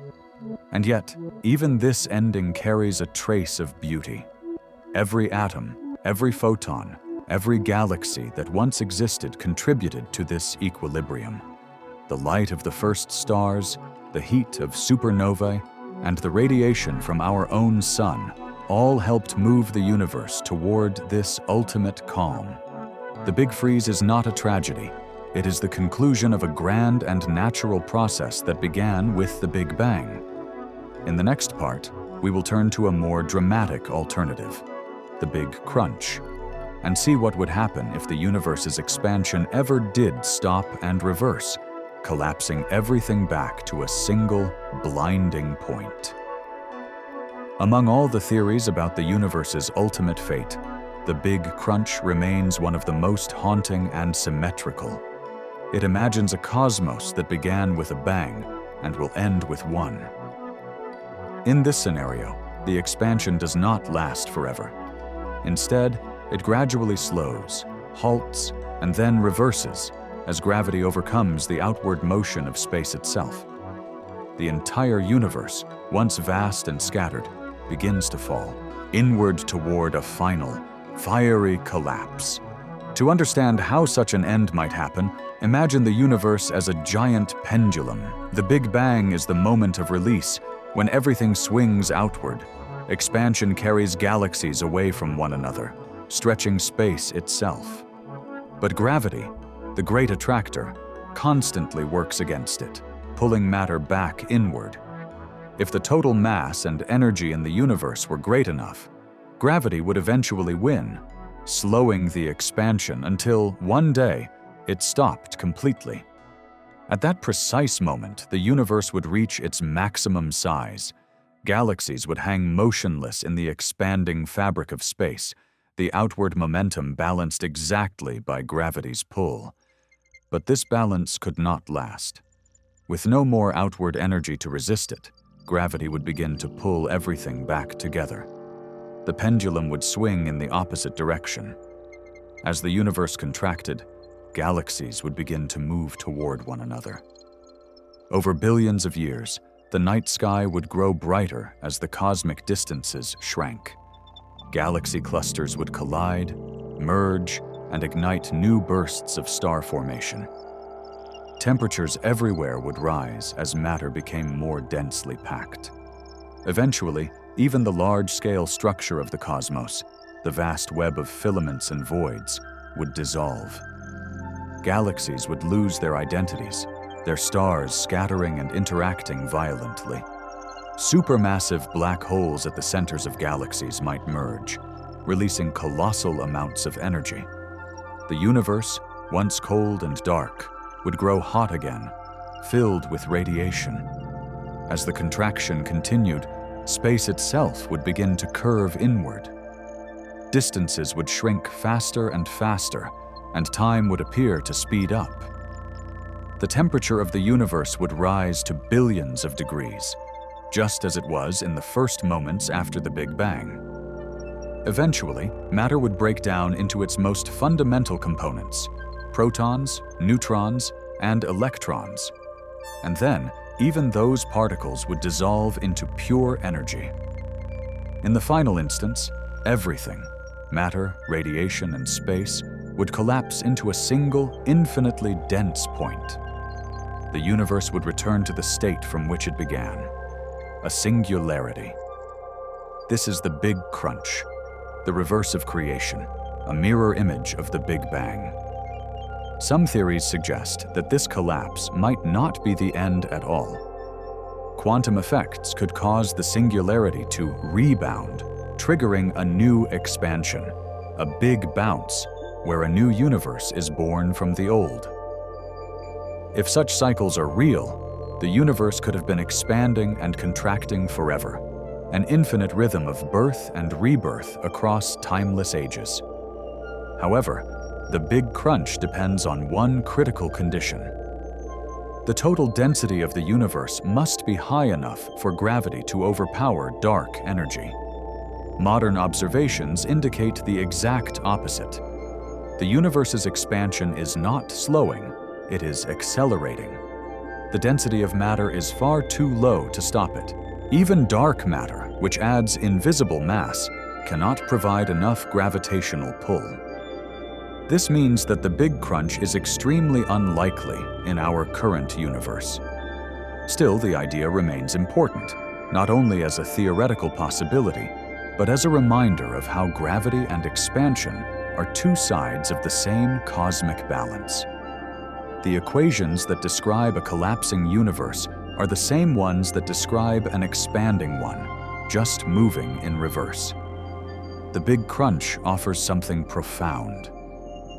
And yet, even this ending carries a trace of beauty. Every atom, every photon, every galaxy that once existed contributed to this equilibrium. The light of the first stars, the heat of supernovae, and the radiation from our own sun all helped move the universe toward this ultimate calm. The Big Freeze is not a tragedy. It is the conclusion of a grand and natural process that began with the Big Bang. In the next part, we will turn to a more dramatic alternative, the Big Crunch, and see what would happen if the universe's expansion ever did stop and reverse, collapsing everything back to a single, blinding point. Among all the theories about the universe's ultimate fate, the Big Crunch remains one of the most haunting and symmetrical. It imagines a cosmos that began with a bang and will end with one. In this scenario, the expansion does not last forever. Instead, it gradually slows, halts, and then reverses as gravity overcomes the outward motion of space itself. The entire universe, once vast and scattered, begins to fall inward toward a final, fiery collapse. To understand how such an end might happen, Imagine the universe as a giant pendulum. The Big Bang is the moment of release, when everything swings outward. Expansion carries galaxies away from one another, stretching space itself. But gravity, the great attractor, constantly works against it, pulling matter back inward. If the total mass and energy in the universe were great enough, gravity would eventually win, slowing the expansion until, one day, it stopped completely. At that precise moment, the universe would reach its maximum size. Galaxies would hang motionless in the expanding fabric of space, the outward momentum balanced exactly by gravity's pull. But this balance could not last. With no more outward energy to resist it, gravity would begin to pull everything back together. The pendulum would swing in the opposite direction. As the universe contracted, galaxies would begin to move toward one another. Over billions of years, the night sky would grow brighter as the cosmic distances shrank. Galaxy clusters would collide, merge, and ignite new bursts of star formation. Temperatures everywhere would rise as matter became more densely packed. Eventually, even the large-scale structure of the cosmos, the vast web of filaments and voids, would dissolve. Galaxies would lose their identities, their stars scattering and interacting violently. Supermassive black holes at the centers of galaxies might merge, releasing colossal amounts of energy. The universe, once cold and dark, would grow hot again, filled with radiation. As the contraction continued, space itself would begin to curve inward. Distances would shrink faster and faster, and time would appear to speed up. The temperature of the universe would rise to billions of degrees, just as it was in the first moments after the Big Bang. Eventually, matter would break down into its most fundamental components: protons, neutrons, and electrons. And then, even those particles would dissolve into pure energy. In the final instance, everything, matter, radiation, and space, would collapse into a single, infinitely dense point. The universe would return to the state from which it began, a singularity. This is the Big Crunch, the reverse of creation, a mirror image of the Big Bang. Some theories suggest that this collapse might not be the end at all. Quantum effects could cause the singularity to rebound, triggering a new expansion, a big bounce, where a new universe is born from the old. If such cycles are real, the universe could have been expanding and contracting forever, an infinite rhythm of birth and rebirth across timeless ages. However, the Big Crunch depends on one critical condition. The total density of the universe must be high enough for gravity to overpower dark energy. Modern observations indicate the exact opposite. The universe's expansion is not slowing, it is accelerating. The density of matter is far too low to stop it. Even dark matter, which adds invisible mass, cannot provide enough gravitational pull. This means that the Big Crunch is extremely unlikely in our current universe. Still, the idea remains important, not only as a theoretical possibility, but as a reminder of how gravity and expansion are two sides of the same cosmic balance. The equations that describe a collapsing universe are the same ones that describe an expanding one, just moving in reverse. The Big Crunch offers something profound.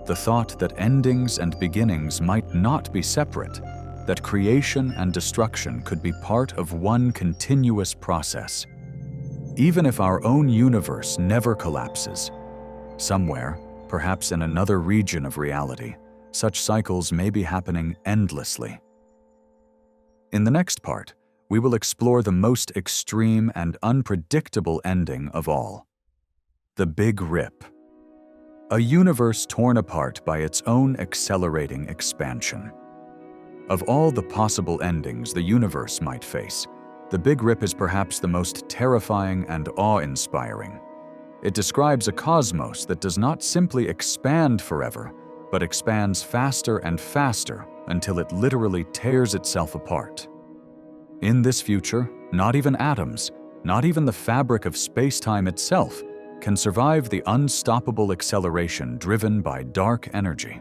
The thought that endings and beginnings might not be separate, that creation and destruction could be part of one continuous process. Even if our own universe never collapses, somewhere, perhaps in another region of reality, such cycles may be happening endlessly. In the next part, we will explore the most extreme and unpredictable ending of all: the Big Rip. A universe torn apart by its own accelerating expansion. Of all the possible endings the universe might face, the Big Rip is perhaps the most terrifying and awe-inspiring. It describes a cosmos that does not simply expand forever, but expands faster and faster until it literally tears itself apart. In this future, not even atoms, not even the fabric of space-time itself, can survive the unstoppable acceleration driven by dark energy.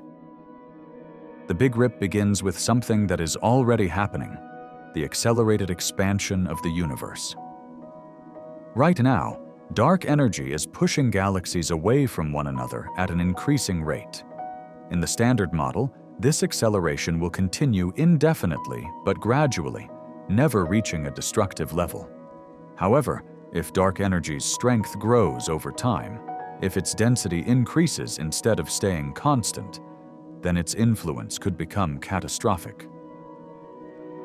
The Big Rip begins with something that is already happening: the accelerated expansion of the universe. Right now, dark energy is pushing galaxies away from one another at an increasing rate. In the Standard Model, this acceleration will continue indefinitely but gradually, never reaching a destructive level. However, if dark energy's strength grows over time, if its density increases instead of staying constant, then its influence could become catastrophic.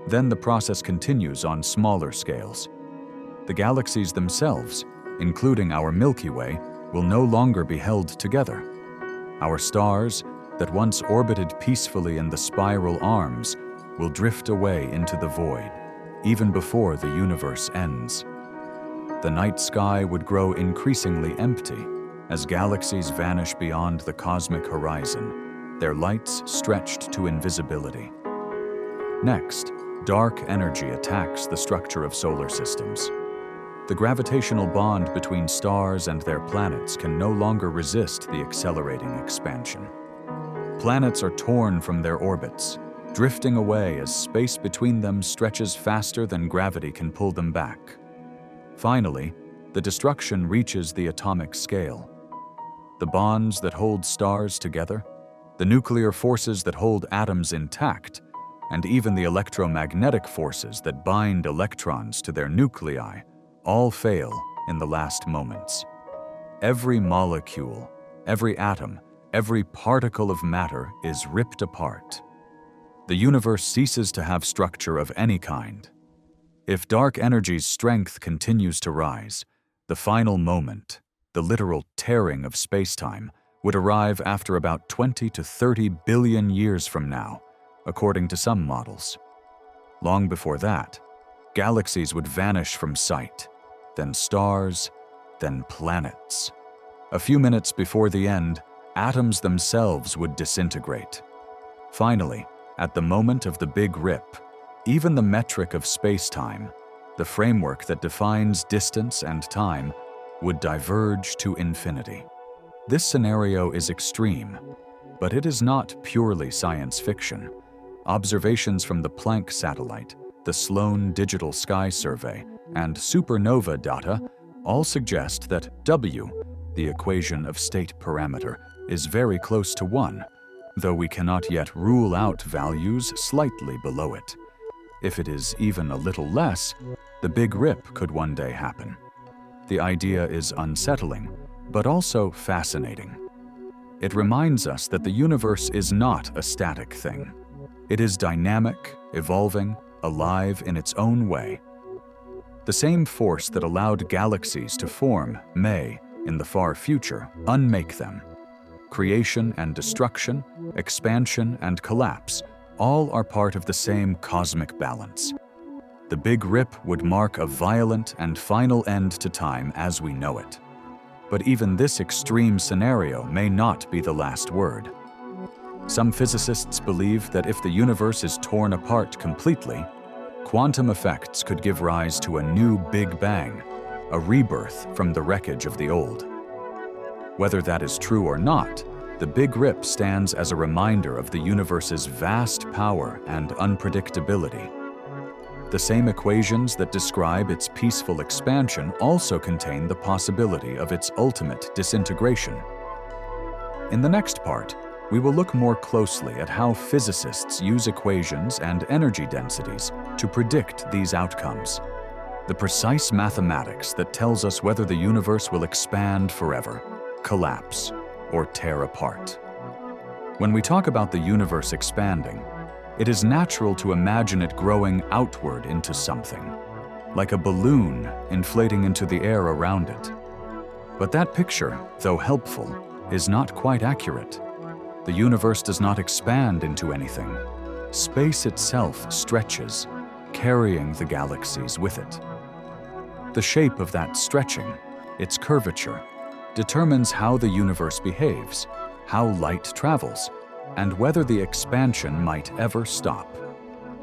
Then the process continues on smaller scales. The galaxies themselves, including our Milky Way, will no longer be held together. Our stars, that once orbited peacefully in the spiral arms, will drift away into the void, even before the universe ends. The night sky would grow increasingly empty as galaxies vanish beyond the cosmic horizon, their lights stretched to invisibility. Next, dark energy attacks the structure of solar systems. The gravitational bond between stars and their planets can no longer resist the accelerating expansion. Planets are torn from their orbits, drifting away as space between them stretches faster than gravity can pull them back. Finally, the destruction reaches the atomic scale. The bonds that hold stars together, the nuclear forces that hold atoms intact, and even the electromagnetic forces that bind electrons to their nuclei all fail in the last moments. Every molecule, every atom, every particle of matter is ripped apart. The universe ceases to have structure of any kind. If dark energy's strength continues to rise, the final moment, the literal tearing of space-time, would arrive after about 20 to 30 billion years from now, according to some models. Long before that, galaxies would vanish from sight, then stars, then planets. A few minutes before the end, atoms themselves would disintegrate. Finally, at the moment of the Big Rip, even the metric of space-time, the framework that defines distance and time, would diverge to infinity. This scenario is extreme, but it is not purely science fiction. Observations from the Planck satellite, the Sloan Digital Sky Survey, and supernova data all suggest that W, the equation of state parameter, is very close to 1, though we cannot yet rule out values slightly below it. If it is even a little less, the Big Rip could one day happen. The idea is unsettling, but also fascinating. It reminds us that the universe is not a static thing. It is dynamic, evolving, alive in its own way. The same force that allowed galaxies to form may, in the far future, unmake them. Creation and destruction, expansion and collapse, all are part of the same cosmic balance. The Big Rip would mark a violent and final end to time as we know it. But even this extreme scenario may not be the last word. Some physicists believe that if the universe is torn apart completely, quantum effects could give rise to a new Big Bang, a rebirth from the wreckage of the old. Whether that is true or not, the Big Rip stands as a reminder of the universe's vast power and unpredictability. The same equations that describe its peaceful expansion also contain the possibility of its ultimate disintegration. In the next part, we will look more closely at how physicists use equations and energy densities to predict these outcomes, the precise mathematics that tells us whether the universe will expand forever, collapse, or tear apart. When we talk about the universe expanding, it is natural to imagine it growing outward into something, like a balloon inflating into the air around it. But that picture, though helpful, is not quite accurate. The universe does not expand into anything. Space itself stretches, carrying the galaxies with it. The shape of that stretching, its curvature, determines how the universe behaves, how light travels, and whether the expansion might ever stop.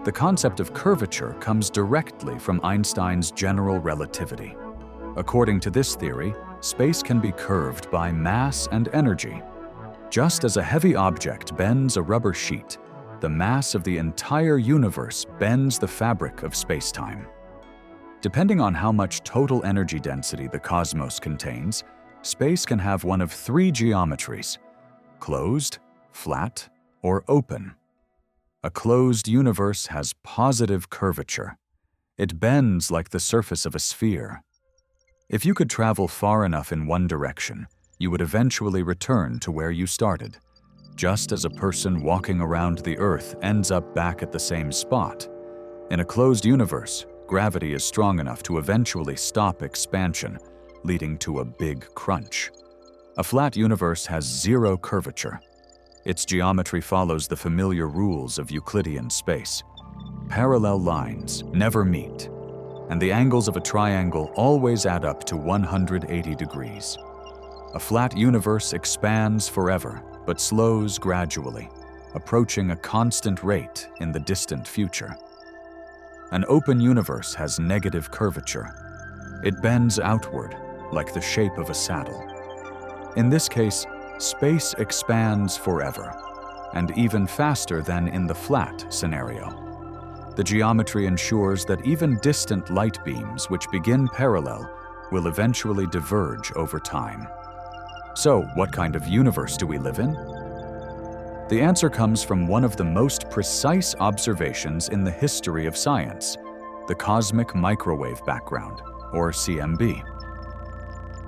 The concept of curvature comes directly from Einstein's general relativity. According to this theory, space can be curved by mass and energy. Just as a heavy object bends a rubber sheet, the mass of the entire universe bends the fabric of space-time. Depending on how much total energy density the cosmos contains, space can have one of three geometries: closed, flat, or open. A closed universe has positive curvature. It bends like the surface of a sphere. If you could travel far enough in one direction, you would eventually return to where you started, just as a person walking around the Earth ends up back at the same spot. In a closed universe, gravity is strong enough to eventually stop expansion, leading to a big crunch. A flat universe has zero curvature. Its geometry follows the familiar rules of Euclidean space. Parallel lines never meet, and the angles of a triangle always add up to 180 degrees. A flat universe expands forever, but slows gradually, approaching a constant rate in the distant future. An open universe has negative curvature. It bends outward, like the shape of a saddle. In this case, space expands forever, and even faster than in the flat scenario. The geometry ensures that even distant light beams which begin parallel will eventually diverge over time. So, what kind of universe do we live in? The answer comes from one of the most precise observations in the history of science, the cosmic microwave background, or CMB.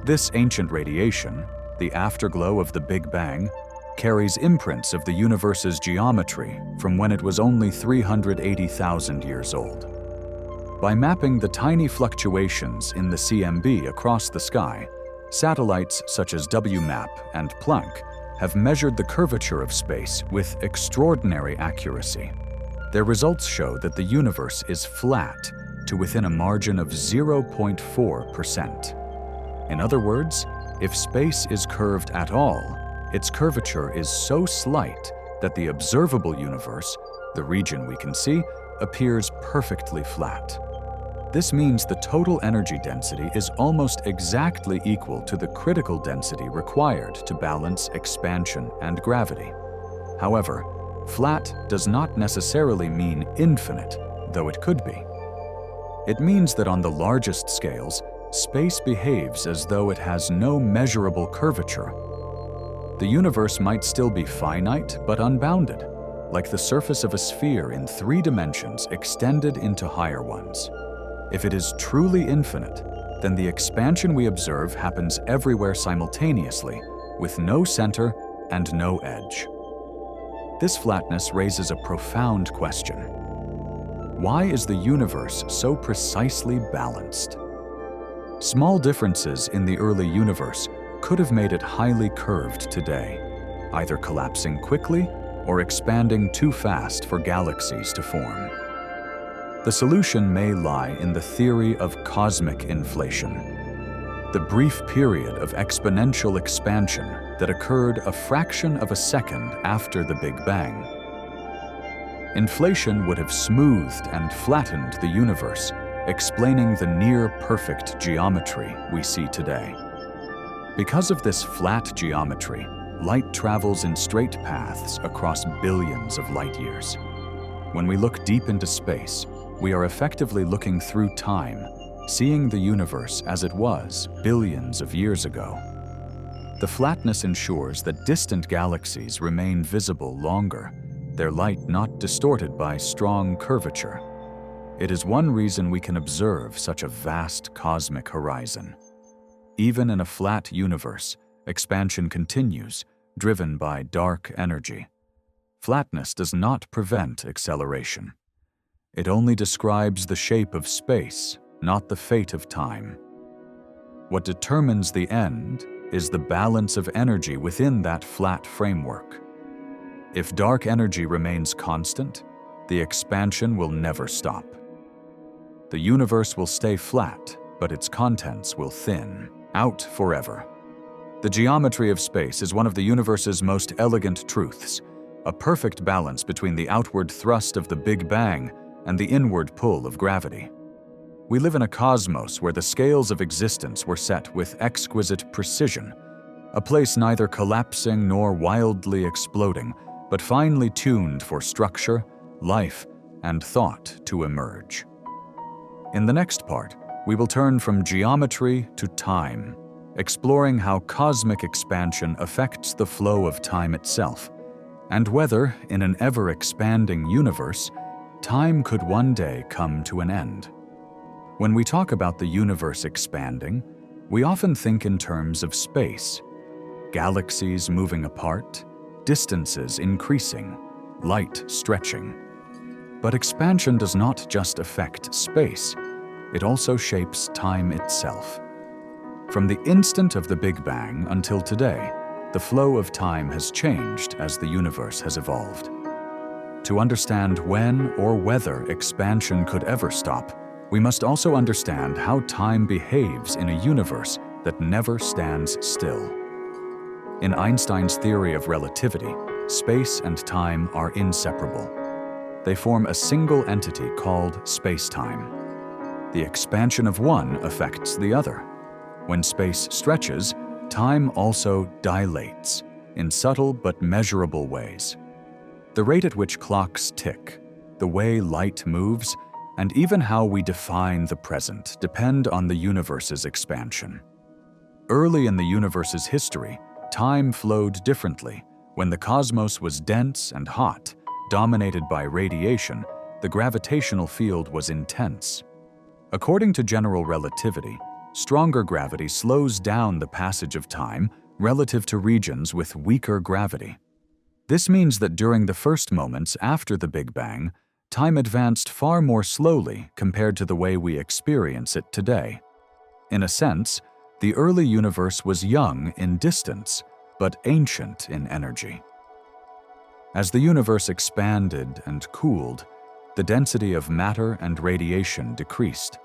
This ancient radiation, the afterglow of the Big Bang, carries imprints of the universe's geometry from when it was only 380,000 years old. By mapping the tiny fluctuations in the CMB across the sky, satellites such as WMAP and Planck have measured the curvature of space with extraordinary accuracy. Their results show that the universe is flat to within a margin of 0.4%. In other words, if space is curved at all, its curvature is so slight that the observable universe, the region we can see, appears perfectly flat. This means the total energy density is almost exactly equal to the critical density required to balance expansion and gravity. However, flat does not necessarily mean infinite, though it could be. It means that on the largest scales, space behaves as though it has no measurable curvature. The universe might still be finite but unbounded, like the surface of a sphere in 3 dimensions extended into higher ones. If it is truly infinite, then the expansion we observe happens everywhere simultaneously, with no center and no edge. This flatness raises a profound question. Why is the universe so precisely balanced? Small differences in the early universe could have made it highly curved today, either collapsing quickly or expanding too fast for galaxies to form. The solution may lie in the theory of cosmic inflation, the brief period of exponential expansion that occurred a fraction of a second after the Big Bang. Inflation would have smoothed and flattened the universe, explaining the near-perfect geometry we see today. Because of this flat geometry, light travels in straight paths across billions of light years. When we look deep into space, we are effectively looking through time, seeing the universe as it was billions of years ago. The flatness ensures that distant galaxies remain visible longer, their light not distorted by strong curvature. It is one reason we can observe such a vast cosmic horizon. Even in a flat universe, expansion continues, driven by dark energy. Flatness does not prevent acceleration. It only describes the shape of space, not the fate of time. What determines the end is the balance of energy within that flat framework. If dark energy remains constant, the expansion will never stop. The universe will stay flat, but its contents will thin out forever. The geometry of space is one of the universe's most elegant truths, a perfect balance between the outward thrust of the Big Bang and the inward pull of gravity. We live in a cosmos where the scales of existence were set with exquisite precision, a place neither collapsing nor wildly exploding, but finely tuned for structure, life, and thought to emerge. In the next part, we will turn from geometry to time, exploring how cosmic expansion affects the flow of time itself, and whether, in an ever-expanding universe, time could one day come to an end. When we talk about the universe expanding, we often think in terms of space, galaxies moving apart, distances increasing, light stretching. But expansion does not just affect space, it also shapes time itself. From the instant of the Big Bang until today, the flow of time has changed as the universe has evolved. To understand when or whether expansion could ever stop, we must also understand how time behaves in a universe that never stands still. In Einstein's theory of relativity, space and time are inseparable. They form a single entity called space-time. The expansion of one affects the other. When space stretches, time also dilates in subtle but measurable ways. The rate at which clocks tick, the way light moves, and even how we define the present depend on the universe's expansion. Early in the universe's history, time flowed differently. When the cosmos was dense and hot, dominated by radiation, the gravitational field was intense. According to general relativity, stronger gravity slows down the passage of time relative to regions with weaker gravity. This means that during the first moments after the Big Bang, time advanced far more slowly compared to the way we experience it today. In a sense, the early universe was young in distance, but ancient in energy. As the universe expanded and cooled, the density of matter and radiation decreased.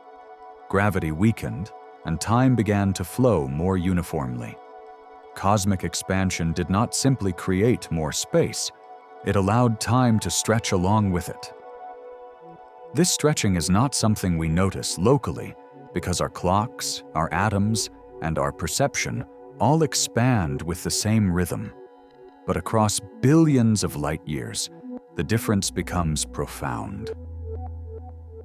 Gravity weakened, and time began to flow more uniformly. Cosmic expansion did not simply create more space, it allowed time to stretch along with it. This stretching is not something we notice locally, because our clocks, our atoms, and our perception all expand with the same rhythm. But across billions of light years, the difference becomes profound.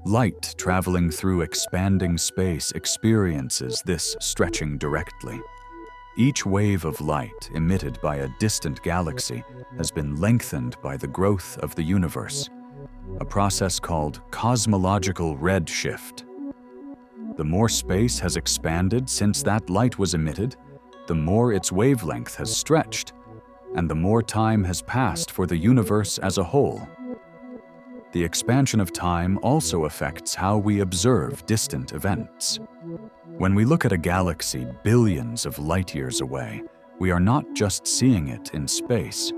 Light traveling through expanding space experiences this stretching directly. Each wave of light emitted by a distant galaxy has been lengthened by the growth of the universe, a process called cosmological redshift. The more space has expanded since that light was emitted, the more its wavelength has stretched, and the more time has passed for the universe as a whole. The expansion of time also affects how we observe distant events. When we look at a galaxy billions of light years away, we are not just seeing it in space.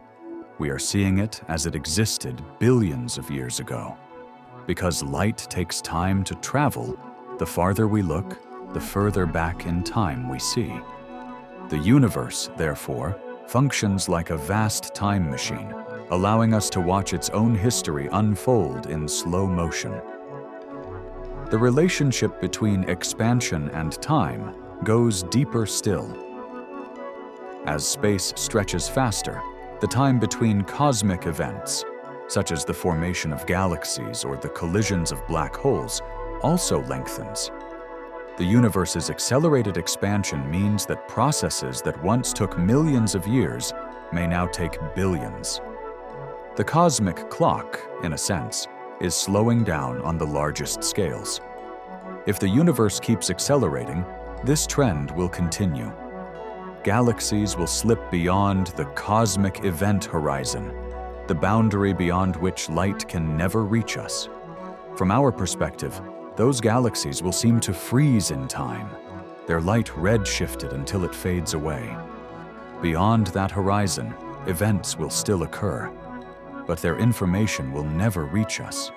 We are seeing it as it existed billions of years ago. Because light takes time to travel, the farther we look, the further back in time we see. The universe, therefore, functions like a vast time machine, allowing us to watch its own history unfold in slow motion. The relationship between expansion and time goes deeper still. As space stretches faster, the time between cosmic events, such as the formation of galaxies or the collisions of black holes, also lengthens. The universe's accelerated expansion means that processes that once took millions of years may now take billions. The cosmic clock, in a sense, is slowing down on the largest scales. If the universe keeps accelerating, this trend will continue. Galaxies will slip beyond the cosmic event horizon, the boundary beyond which light can never reach us. From our perspective, those galaxies will seem to freeze in time, their light redshifted until it fades away. Beyond that horizon, events will still occur, but their information will never reach us.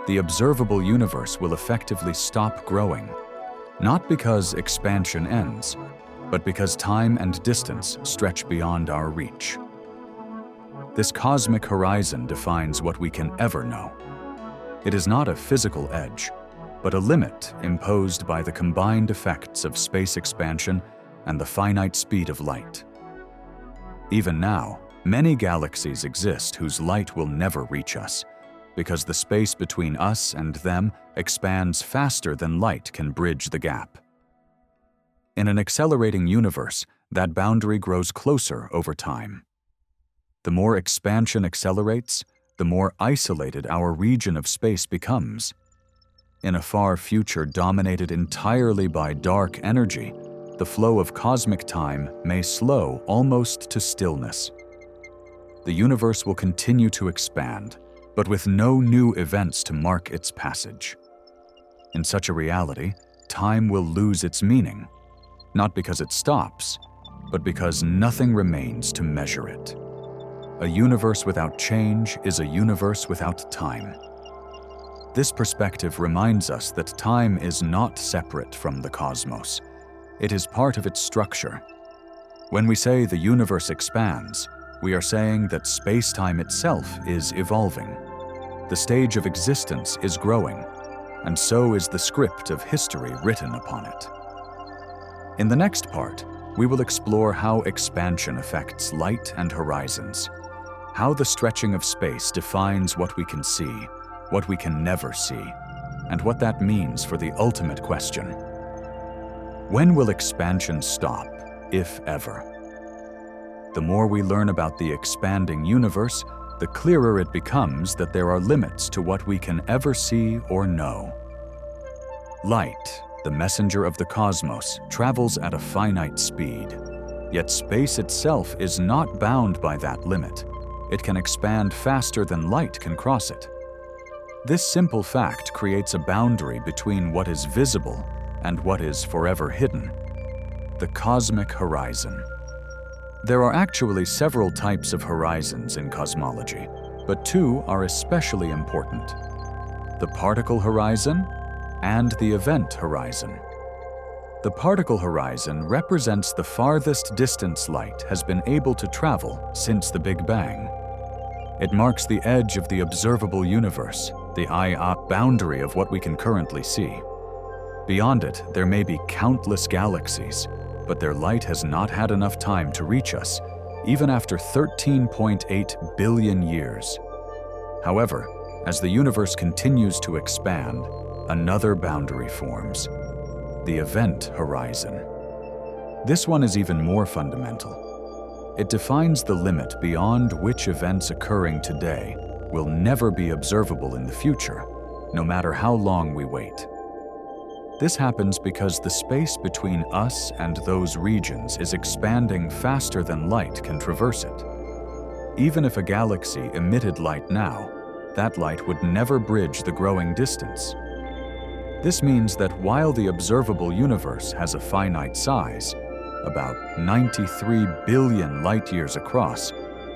The observable universe will effectively stop growing, not because expansion ends, but because time and distance stretch beyond our reach. This cosmic horizon defines what we can ever know. It is not a physical edge, but a limit imposed by the combined effects of space expansion and the finite speed of light. Even now, many galaxies exist whose light will never reach us, because the space between us and them expands faster than light can bridge the gap. In an accelerating universe, that boundary grows closer over time. The more expansion accelerates, the more isolated our region of space becomes. In a far future dominated entirely by dark energy, the flow of cosmic time may slow almost to stillness. The universe will continue to expand, but with no new events to mark its passage. In such a reality, time will lose its meaning, not because it stops, but because nothing remains to measure it. A universe without change is a universe without time. This perspective reminds us that time is not separate from the cosmos. It is part of its structure. When we say the universe expands, we are saying that space-time itself is evolving. The stage of existence is growing, and so is the script of history written upon it. In the next part, we will explore how expansion affects light and horizons, how the stretching of space defines what we can see, what we can never see, and what that means for the ultimate question. When will expansion stop, if ever? The more we learn about the expanding universe, the clearer it becomes that there are limits to what we can ever see or know. Light, the messenger of the cosmos, travels at a finite speed. Yet space itself is not bound by that limit. It can expand faster than light can cross it. This simple fact creates a boundary between what is visible and what is forever hidden: the cosmic horizon. There are actually several types of horizons in cosmology, but two are especially important: the particle horizon and the event horizon. The particle horizon represents the farthest distance light has been able to travel since the Big Bang. It marks the edge of the observable universe, the boundary of what we can currently see. Beyond it, there may be countless galaxies, but their light has not had enough time to reach us, even after 13.8 billion years. However, as the universe continues to expand, another boundary forms: the event horizon. This one is even more fundamental. It defines the limit beyond which events occurring today will never be observable in the future, no matter how long we wait. This happens because the space between us and those regions is expanding faster than light can traverse it. Even if a galaxy emitted light now, that light would never bridge the growing distance. This means that while the observable universe has a finite size, about 93 billion light-years across,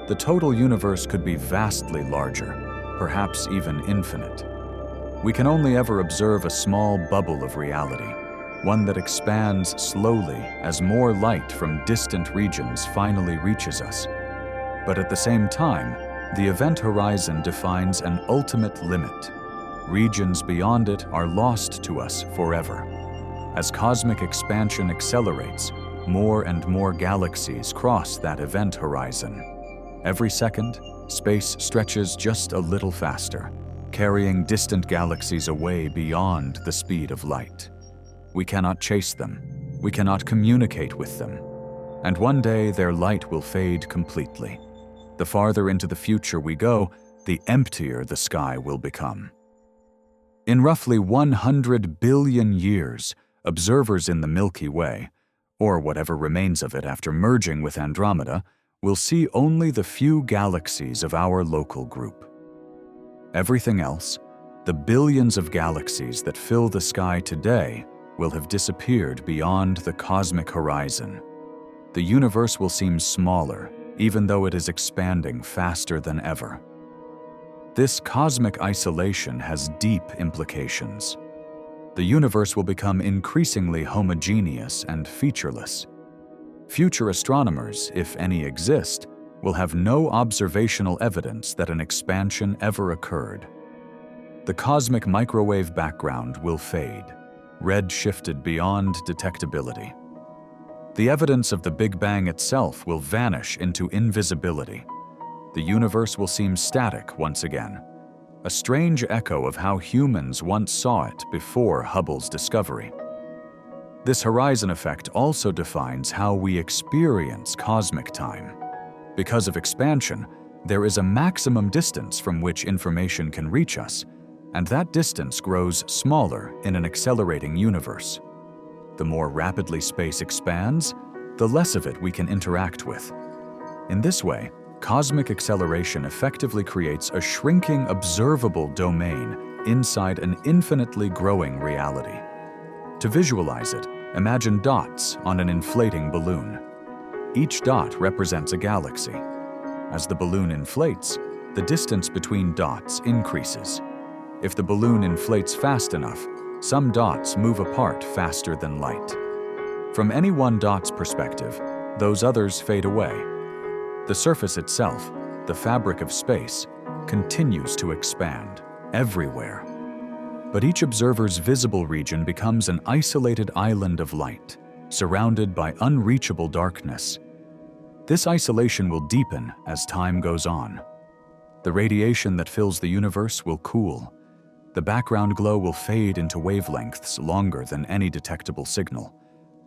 the total universe could be vastly larger, perhaps even infinite. We can only ever observe a small bubble of reality, one that expands slowly as more light from distant regions finally reaches us. But at the same time, the event horizon defines an ultimate limit. Regions beyond it are lost to us forever. As cosmic expansion accelerates, more and more galaxies cross that event horizon. Every second, space stretches just a little faster, carrying distant galaxies away beyond the speed of light. We cannot chase them. We cannot communicate with them. And one day their light will fade completely. The farther into the future we go, the emptier the sky will become. In roughly 100 billion years, observers in the Milky Way, or whatever remains of it after merging with Andromeda, will see only the few galaxies of our local group. Everything else, the billions of galaxies that fill the sky today, will have disappeared beyond the cosmic horizon. The universe will seem smaller, even though it is expanding faster than ever. This cosmic isolation has deep implications. The universe will become increasingly homogeneous and featureless. Future astronomers, if any exist, will have no observational evidence that an expansion ever occurred. The cosmic microwave background will fade, red-shifted beyond detectability. The evidence of the Big Bang itself will vanish into invisibility. The universe will seem static once again, a strange echo of how humans once saw it before Hubble's discovery. This horizon effect also defines how we experience cosmic time. Because of expansion, there is a maximum distance from which information can reach us, and that distance grows smaller in an accelerating universe. The more rapidly space expands, the less of it we can interact with. In this way, cosmic acceleration effectively creates a shrinking observable domain inside an infinitely growing reality. To visualize it, imagine dots on an inflating balloon. Each dot represents a galaxy. As the balloon inflates, the distance between dots increases. If the balloon inflates fast enough, some dots move apart faster than light. From any one dot's perspective, those others fade away. The surface itself, the fabric of space, continues to expand everywhere. But each observer's visible region becomes an isolated island of light, surrounded by unreachable darkness. This isolation will deepen as time goes on. The radiation that fills the universe will cool. The background glow will fade into wavelengths longer than any detectable signal.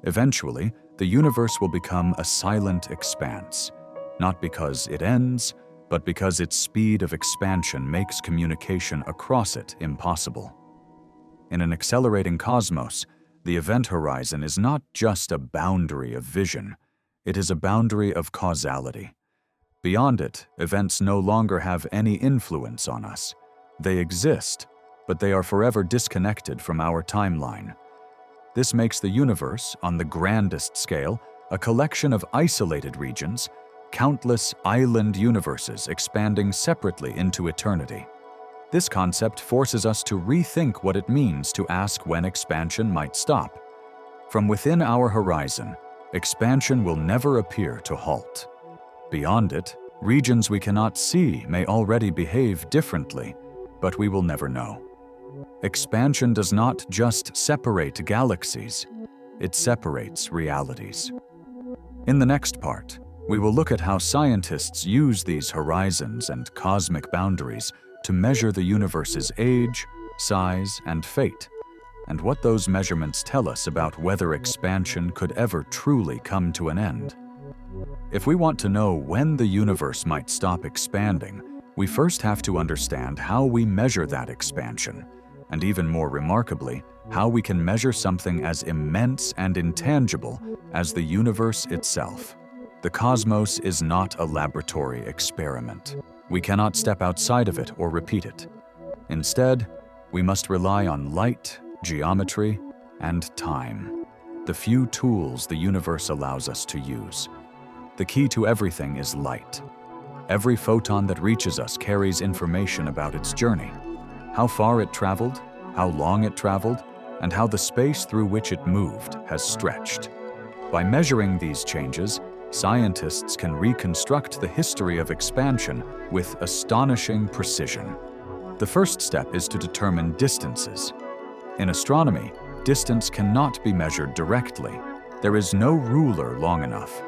Eventually, the universe will become a silent expanse, not because it ends, but because its speed of expansion makes communication across it impossible. In an accelerating cosmos, the event horizon is not just a boundary of vision, it is a boundary of causality. Beyond it, events no longer have any influence on us. They exist, but they are forever disconnected from our timeline. This makes the universe, on the grandest scale, a collection of isolated regions, countless island universes expanding separately into eternity. This concept forces us to rethink what it means to ask when expansion might stop. From within our horizon, expansion will never appear to halt. Beyond it, regions we cannot see may already behave differently, but we will never know. Expansion does not just separate galaxies, it separates realities. In the next part, we will look at how scientists use these horizons and cosmic boundaries to measure the universe's age, size, and fate, and what those measurements tell us about whether expansion could ever truly come to an end. If we want to know when the universe might stop expanding, we first have to understand how we measure that expansion, and even more remarkably, how we can measure something as immense and intangible as the universe itself. The cosmos is not a laboratory experiment. We cannot step outside of it or repeat it. Instead, we must rely on light, geometry, and time, the few tools the universe allows us to use. The key to everything is light. Every photon that reaches us carries information about its journey, how far it traveled, how long it traveled, and how the space through which it moved has stretched. By measuring these changes, scientists can reconstruct the history of expansion with astonishing precision. The first step is to determine distances. In astronomy, distance cannot be measured directly. There is no ruler long enough.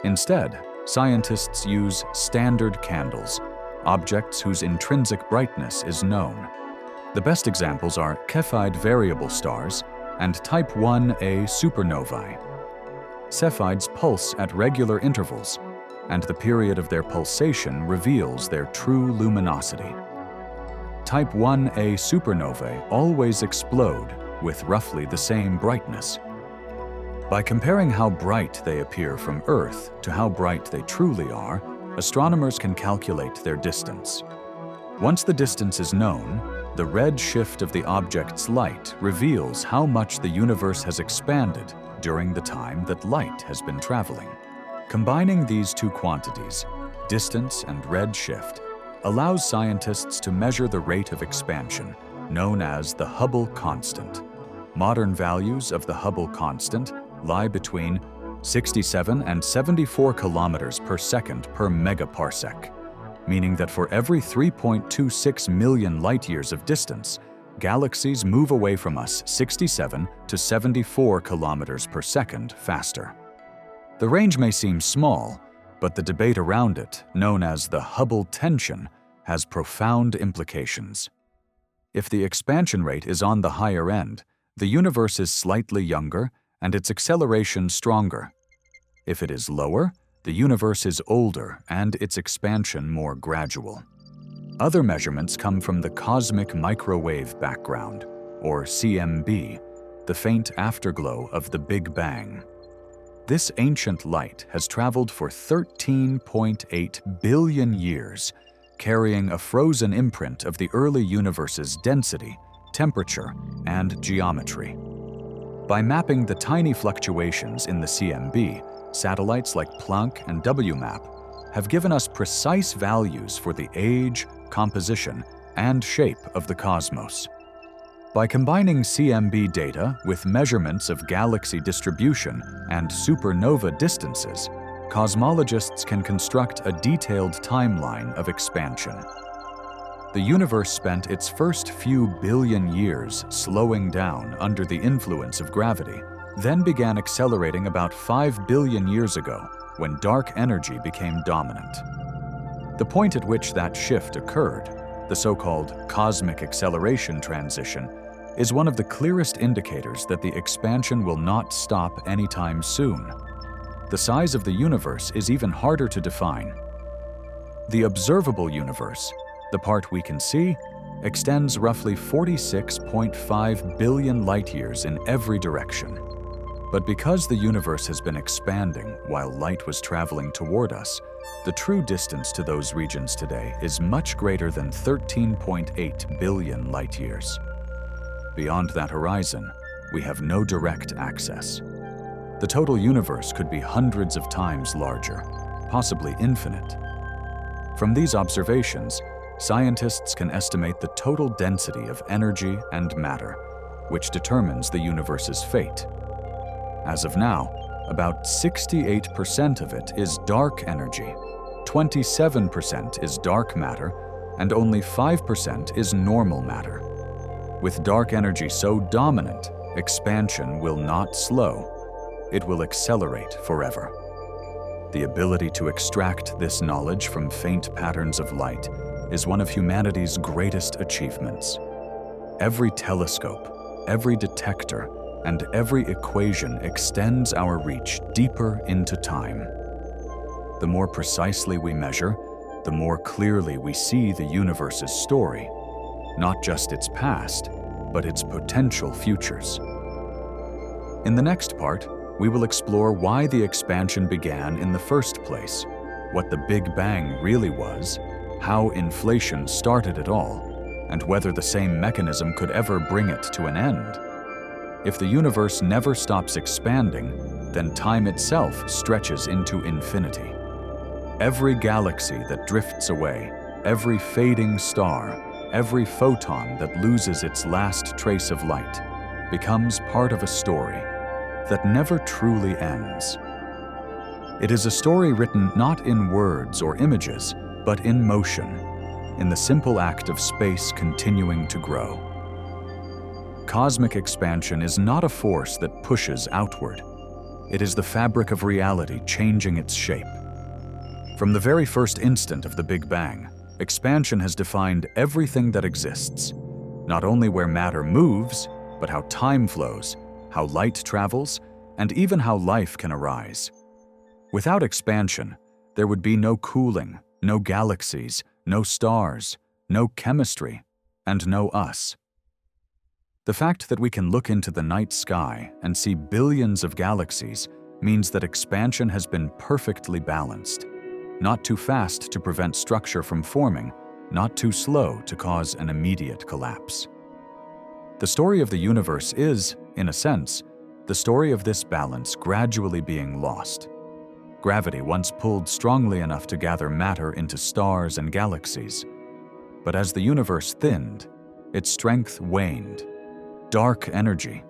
Instead, scientists use standard candles, objects whose intrinsic brightness is known. The best examples are Cepheid variable stars and Type 1a supernovae. Cepheids pulse at regular intervals, and the period of their pulsation reveals their true luminosity. Type 1a supernovae always explode with roughly the same brightness. By comparing how bright they appear from Earth to how bright they truly are, astronomers can calculate their distance. Once the distance is known, the red shift of the object's light reveals how much the universe has expanded during the time that light has been traveling. Combining these two quantities, distance and red shift, allows scientists to measure the rate of expansion, known as the Hubble constant. Modern values of the Hubble constant lie between 67 and 74 kilometers per second per megaparsec, meaning that for every 3.26 million light-years of distance, galaxies move away from us 67 to 74 kilometers per second faster. The range may seem small, but the debate around it, known as the Hubble tension, has profound implications. If the expansion rate is on the higher end, the universe is slightly younger and its acceleration stronger. If it is lower, the universe is older and its expansion more gradual. Other measurements come from the cosmic microwave background, or CMB, the faint afterglow of the Big Bang. This ancient light has traveled for 13.8 billion years, carrying a frozen imprint of the early universe's density, temperature, and geometry. By mapping the tiny fluctuations in the CMB, satellites like Planck and WMAP have given us precise values for the age, composition, and shape of the cosmos. By combining CMB data with measurements of galaxy distribution and supernova distances, cosmologists can construct a detailed timeline of expansion. The universe spent its first few billion years slowing down under the influence of gravity, then began accelerating about 5 billion years ago when dark energy became dominant. The point at which that shift occurred, the so-called cosmic acceleration transition, is one of the clearest indicators that the expansion will not stop anytime soon. The size of the universe is even harder to define. The observable universe, the part we can see, extends roughly 46.5 billion light-years in every direction. But because the universe has been expanding while light was traveling toward us, the true distance to those regions today is much greater than 13.8 billion light-years. Beyond that horizon, we have no direct access. The total universe could be hundreds of times larger, possibly infinite. From these observations, scientists can estimate the total density of energy and matter, which determines the universe's fate. As of now, about 68% of it is dark energy, 27% is dark matter, and only 5% is normal matter. With dark energy so dominant, expansion will not slow. It will accelerate forever. The ability to extract this knowledge from faint patterns of light is one of humanity's greatest achievements. Every telescope, every detector, and every equation extends our reach deeper into time. The more precisely we measure, the more clearly we see the universe's story, not just its past, but its potential futures. In the next part, we will explore why the expansion began in the first place, what the Big Bang really was, how inflation started it all, and whether the same mechanism could ever bring it to an end. If the universe never stops expanding, then time itself stretches into infinity. Every galaxy that drifts away, every fading star, every photon that loses its last trace of light, becomes part of a story that never truly ends. It is a story written not in words or images, but in motion, in the simple act of space continuing to grow. Cosmic expansion is not a force that pushes outward. It is the fabric of reality changing its shape. From the very first instant of the Big Bang, expansion has defined everything that exists, not only where matter moves, but how time flows, how light travels, and even how life can arise. Without expansion, there would be no cooling, no galaxies, no stars, no chemistry, and no us. The fact that we can look into the night sky and see billions of galaxies means that expansion has been perfectly balanced. Not too fast to prevent structure from forming, not too slow to cause an immediate collapse. The story of the universe is, in a sense, the story of this balance gradually being lost. Gravity once pulled strongly enough to gather matter into stars and galaxies. But as the universe thinned, its strength waned. Dark energy,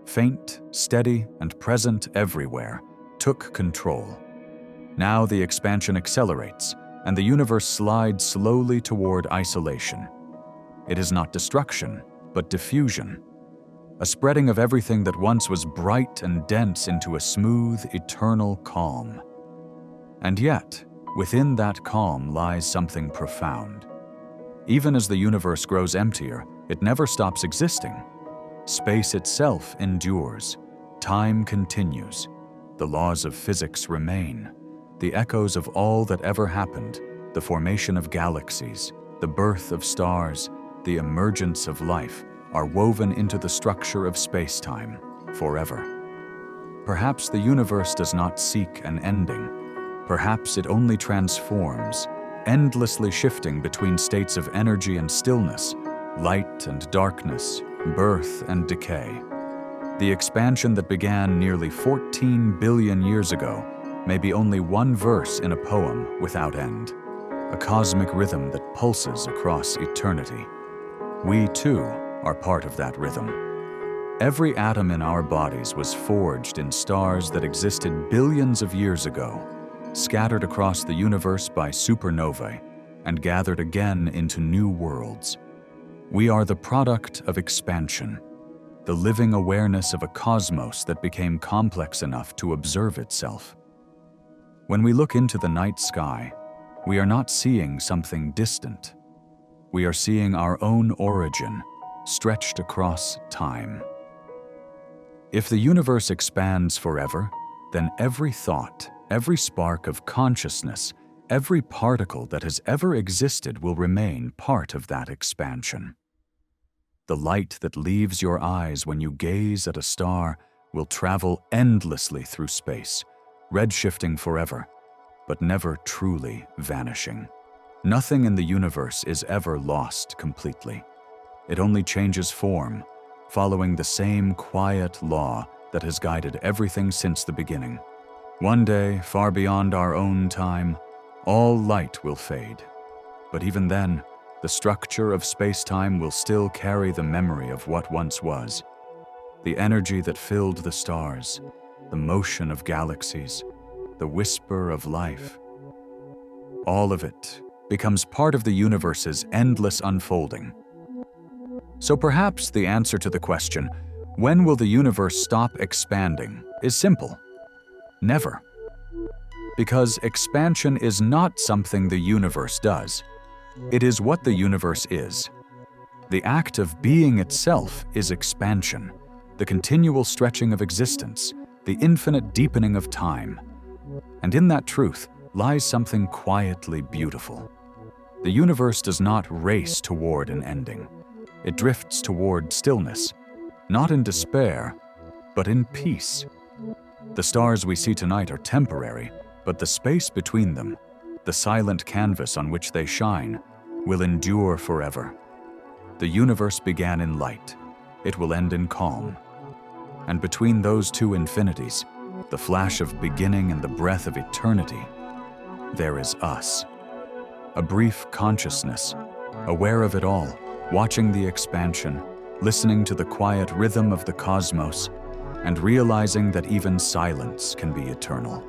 faint, steady, and present everywhere, took control. Now the expansion accelerates, and the universe slides slowly toward isolation. It is not destruction, but diffusion, a spreading of everything that once was bright and dense into a smooth, eternal calm. And yet, within that calm lies something profound. Even as the universe grows emptier, it never stops existing. Space itself endures. Time continues. The laws of physics remain. The echoes of all that ever happened, the formation of galaxies, the birth of stars, the emergence of life, are woven into the structure of space-time forever. Perhaps the universe does not seek an ending. Perhaps it only transforms, endlessly shifting between states of energy and stillness, light and darkness, birth and decay. The expansion that began nearly 14 billion years ago may be only one verse in a poem without end, a cosmic rhythm that pulses across eternity. We, too, are part of that rhythm. Every atom in our bodies was forged in stars that existed billions of years ago, scattered across the universe by supernovae, and gathered again into new worlds. We are the product of expansion, the living awareness of a cosmos that became complex enough to observe itself. When we look into the night sky, we are not seeing something distant. We are seeing our own origin, stretched across time. If the universe expands forever, then every thought, every spark of consciousness, every particle that has ever existed will remain part of that expansion. The light that leaves your eyes when you gaze at a star will travel endlessly through space, redshifting forever, but never truly vanishing. Nothing in the universe is ever lost completely. It only changes form, following the same quiet law that has guided everything since the beginning. One day, far beyond our own time, all light will fade. But even then, the structure of space-time will still carry the memory of what once was. The energy that filled the stars, the motion of galaxies, the whisper of life. All of it becomes part of the universe's endless unfolding. So perhaps the answer to the question, when will the universe stop expanding, is simple. Never. Because expansion is not something the universe does. It is what the universe is. The act of being itself is expansion, the continual stretching of existence, the infinite deepening of time. And in that truth lies something quietly beautiful. The universe does not race toward an ending. It drifts toward stillness, not in despair, but in peace. The stars we see tonight are temporary, but the space between them, the silent canvas on which they shine, will endure forever. The universe began in light. It will end in calm. And between those two infinities, the flash of beginning and the breath of eternity, there is us. A brief consciousness, aware of it all, watching the expansion, listening to the quiet rhythm of the cosmos, and realizing that even silence can be eternal.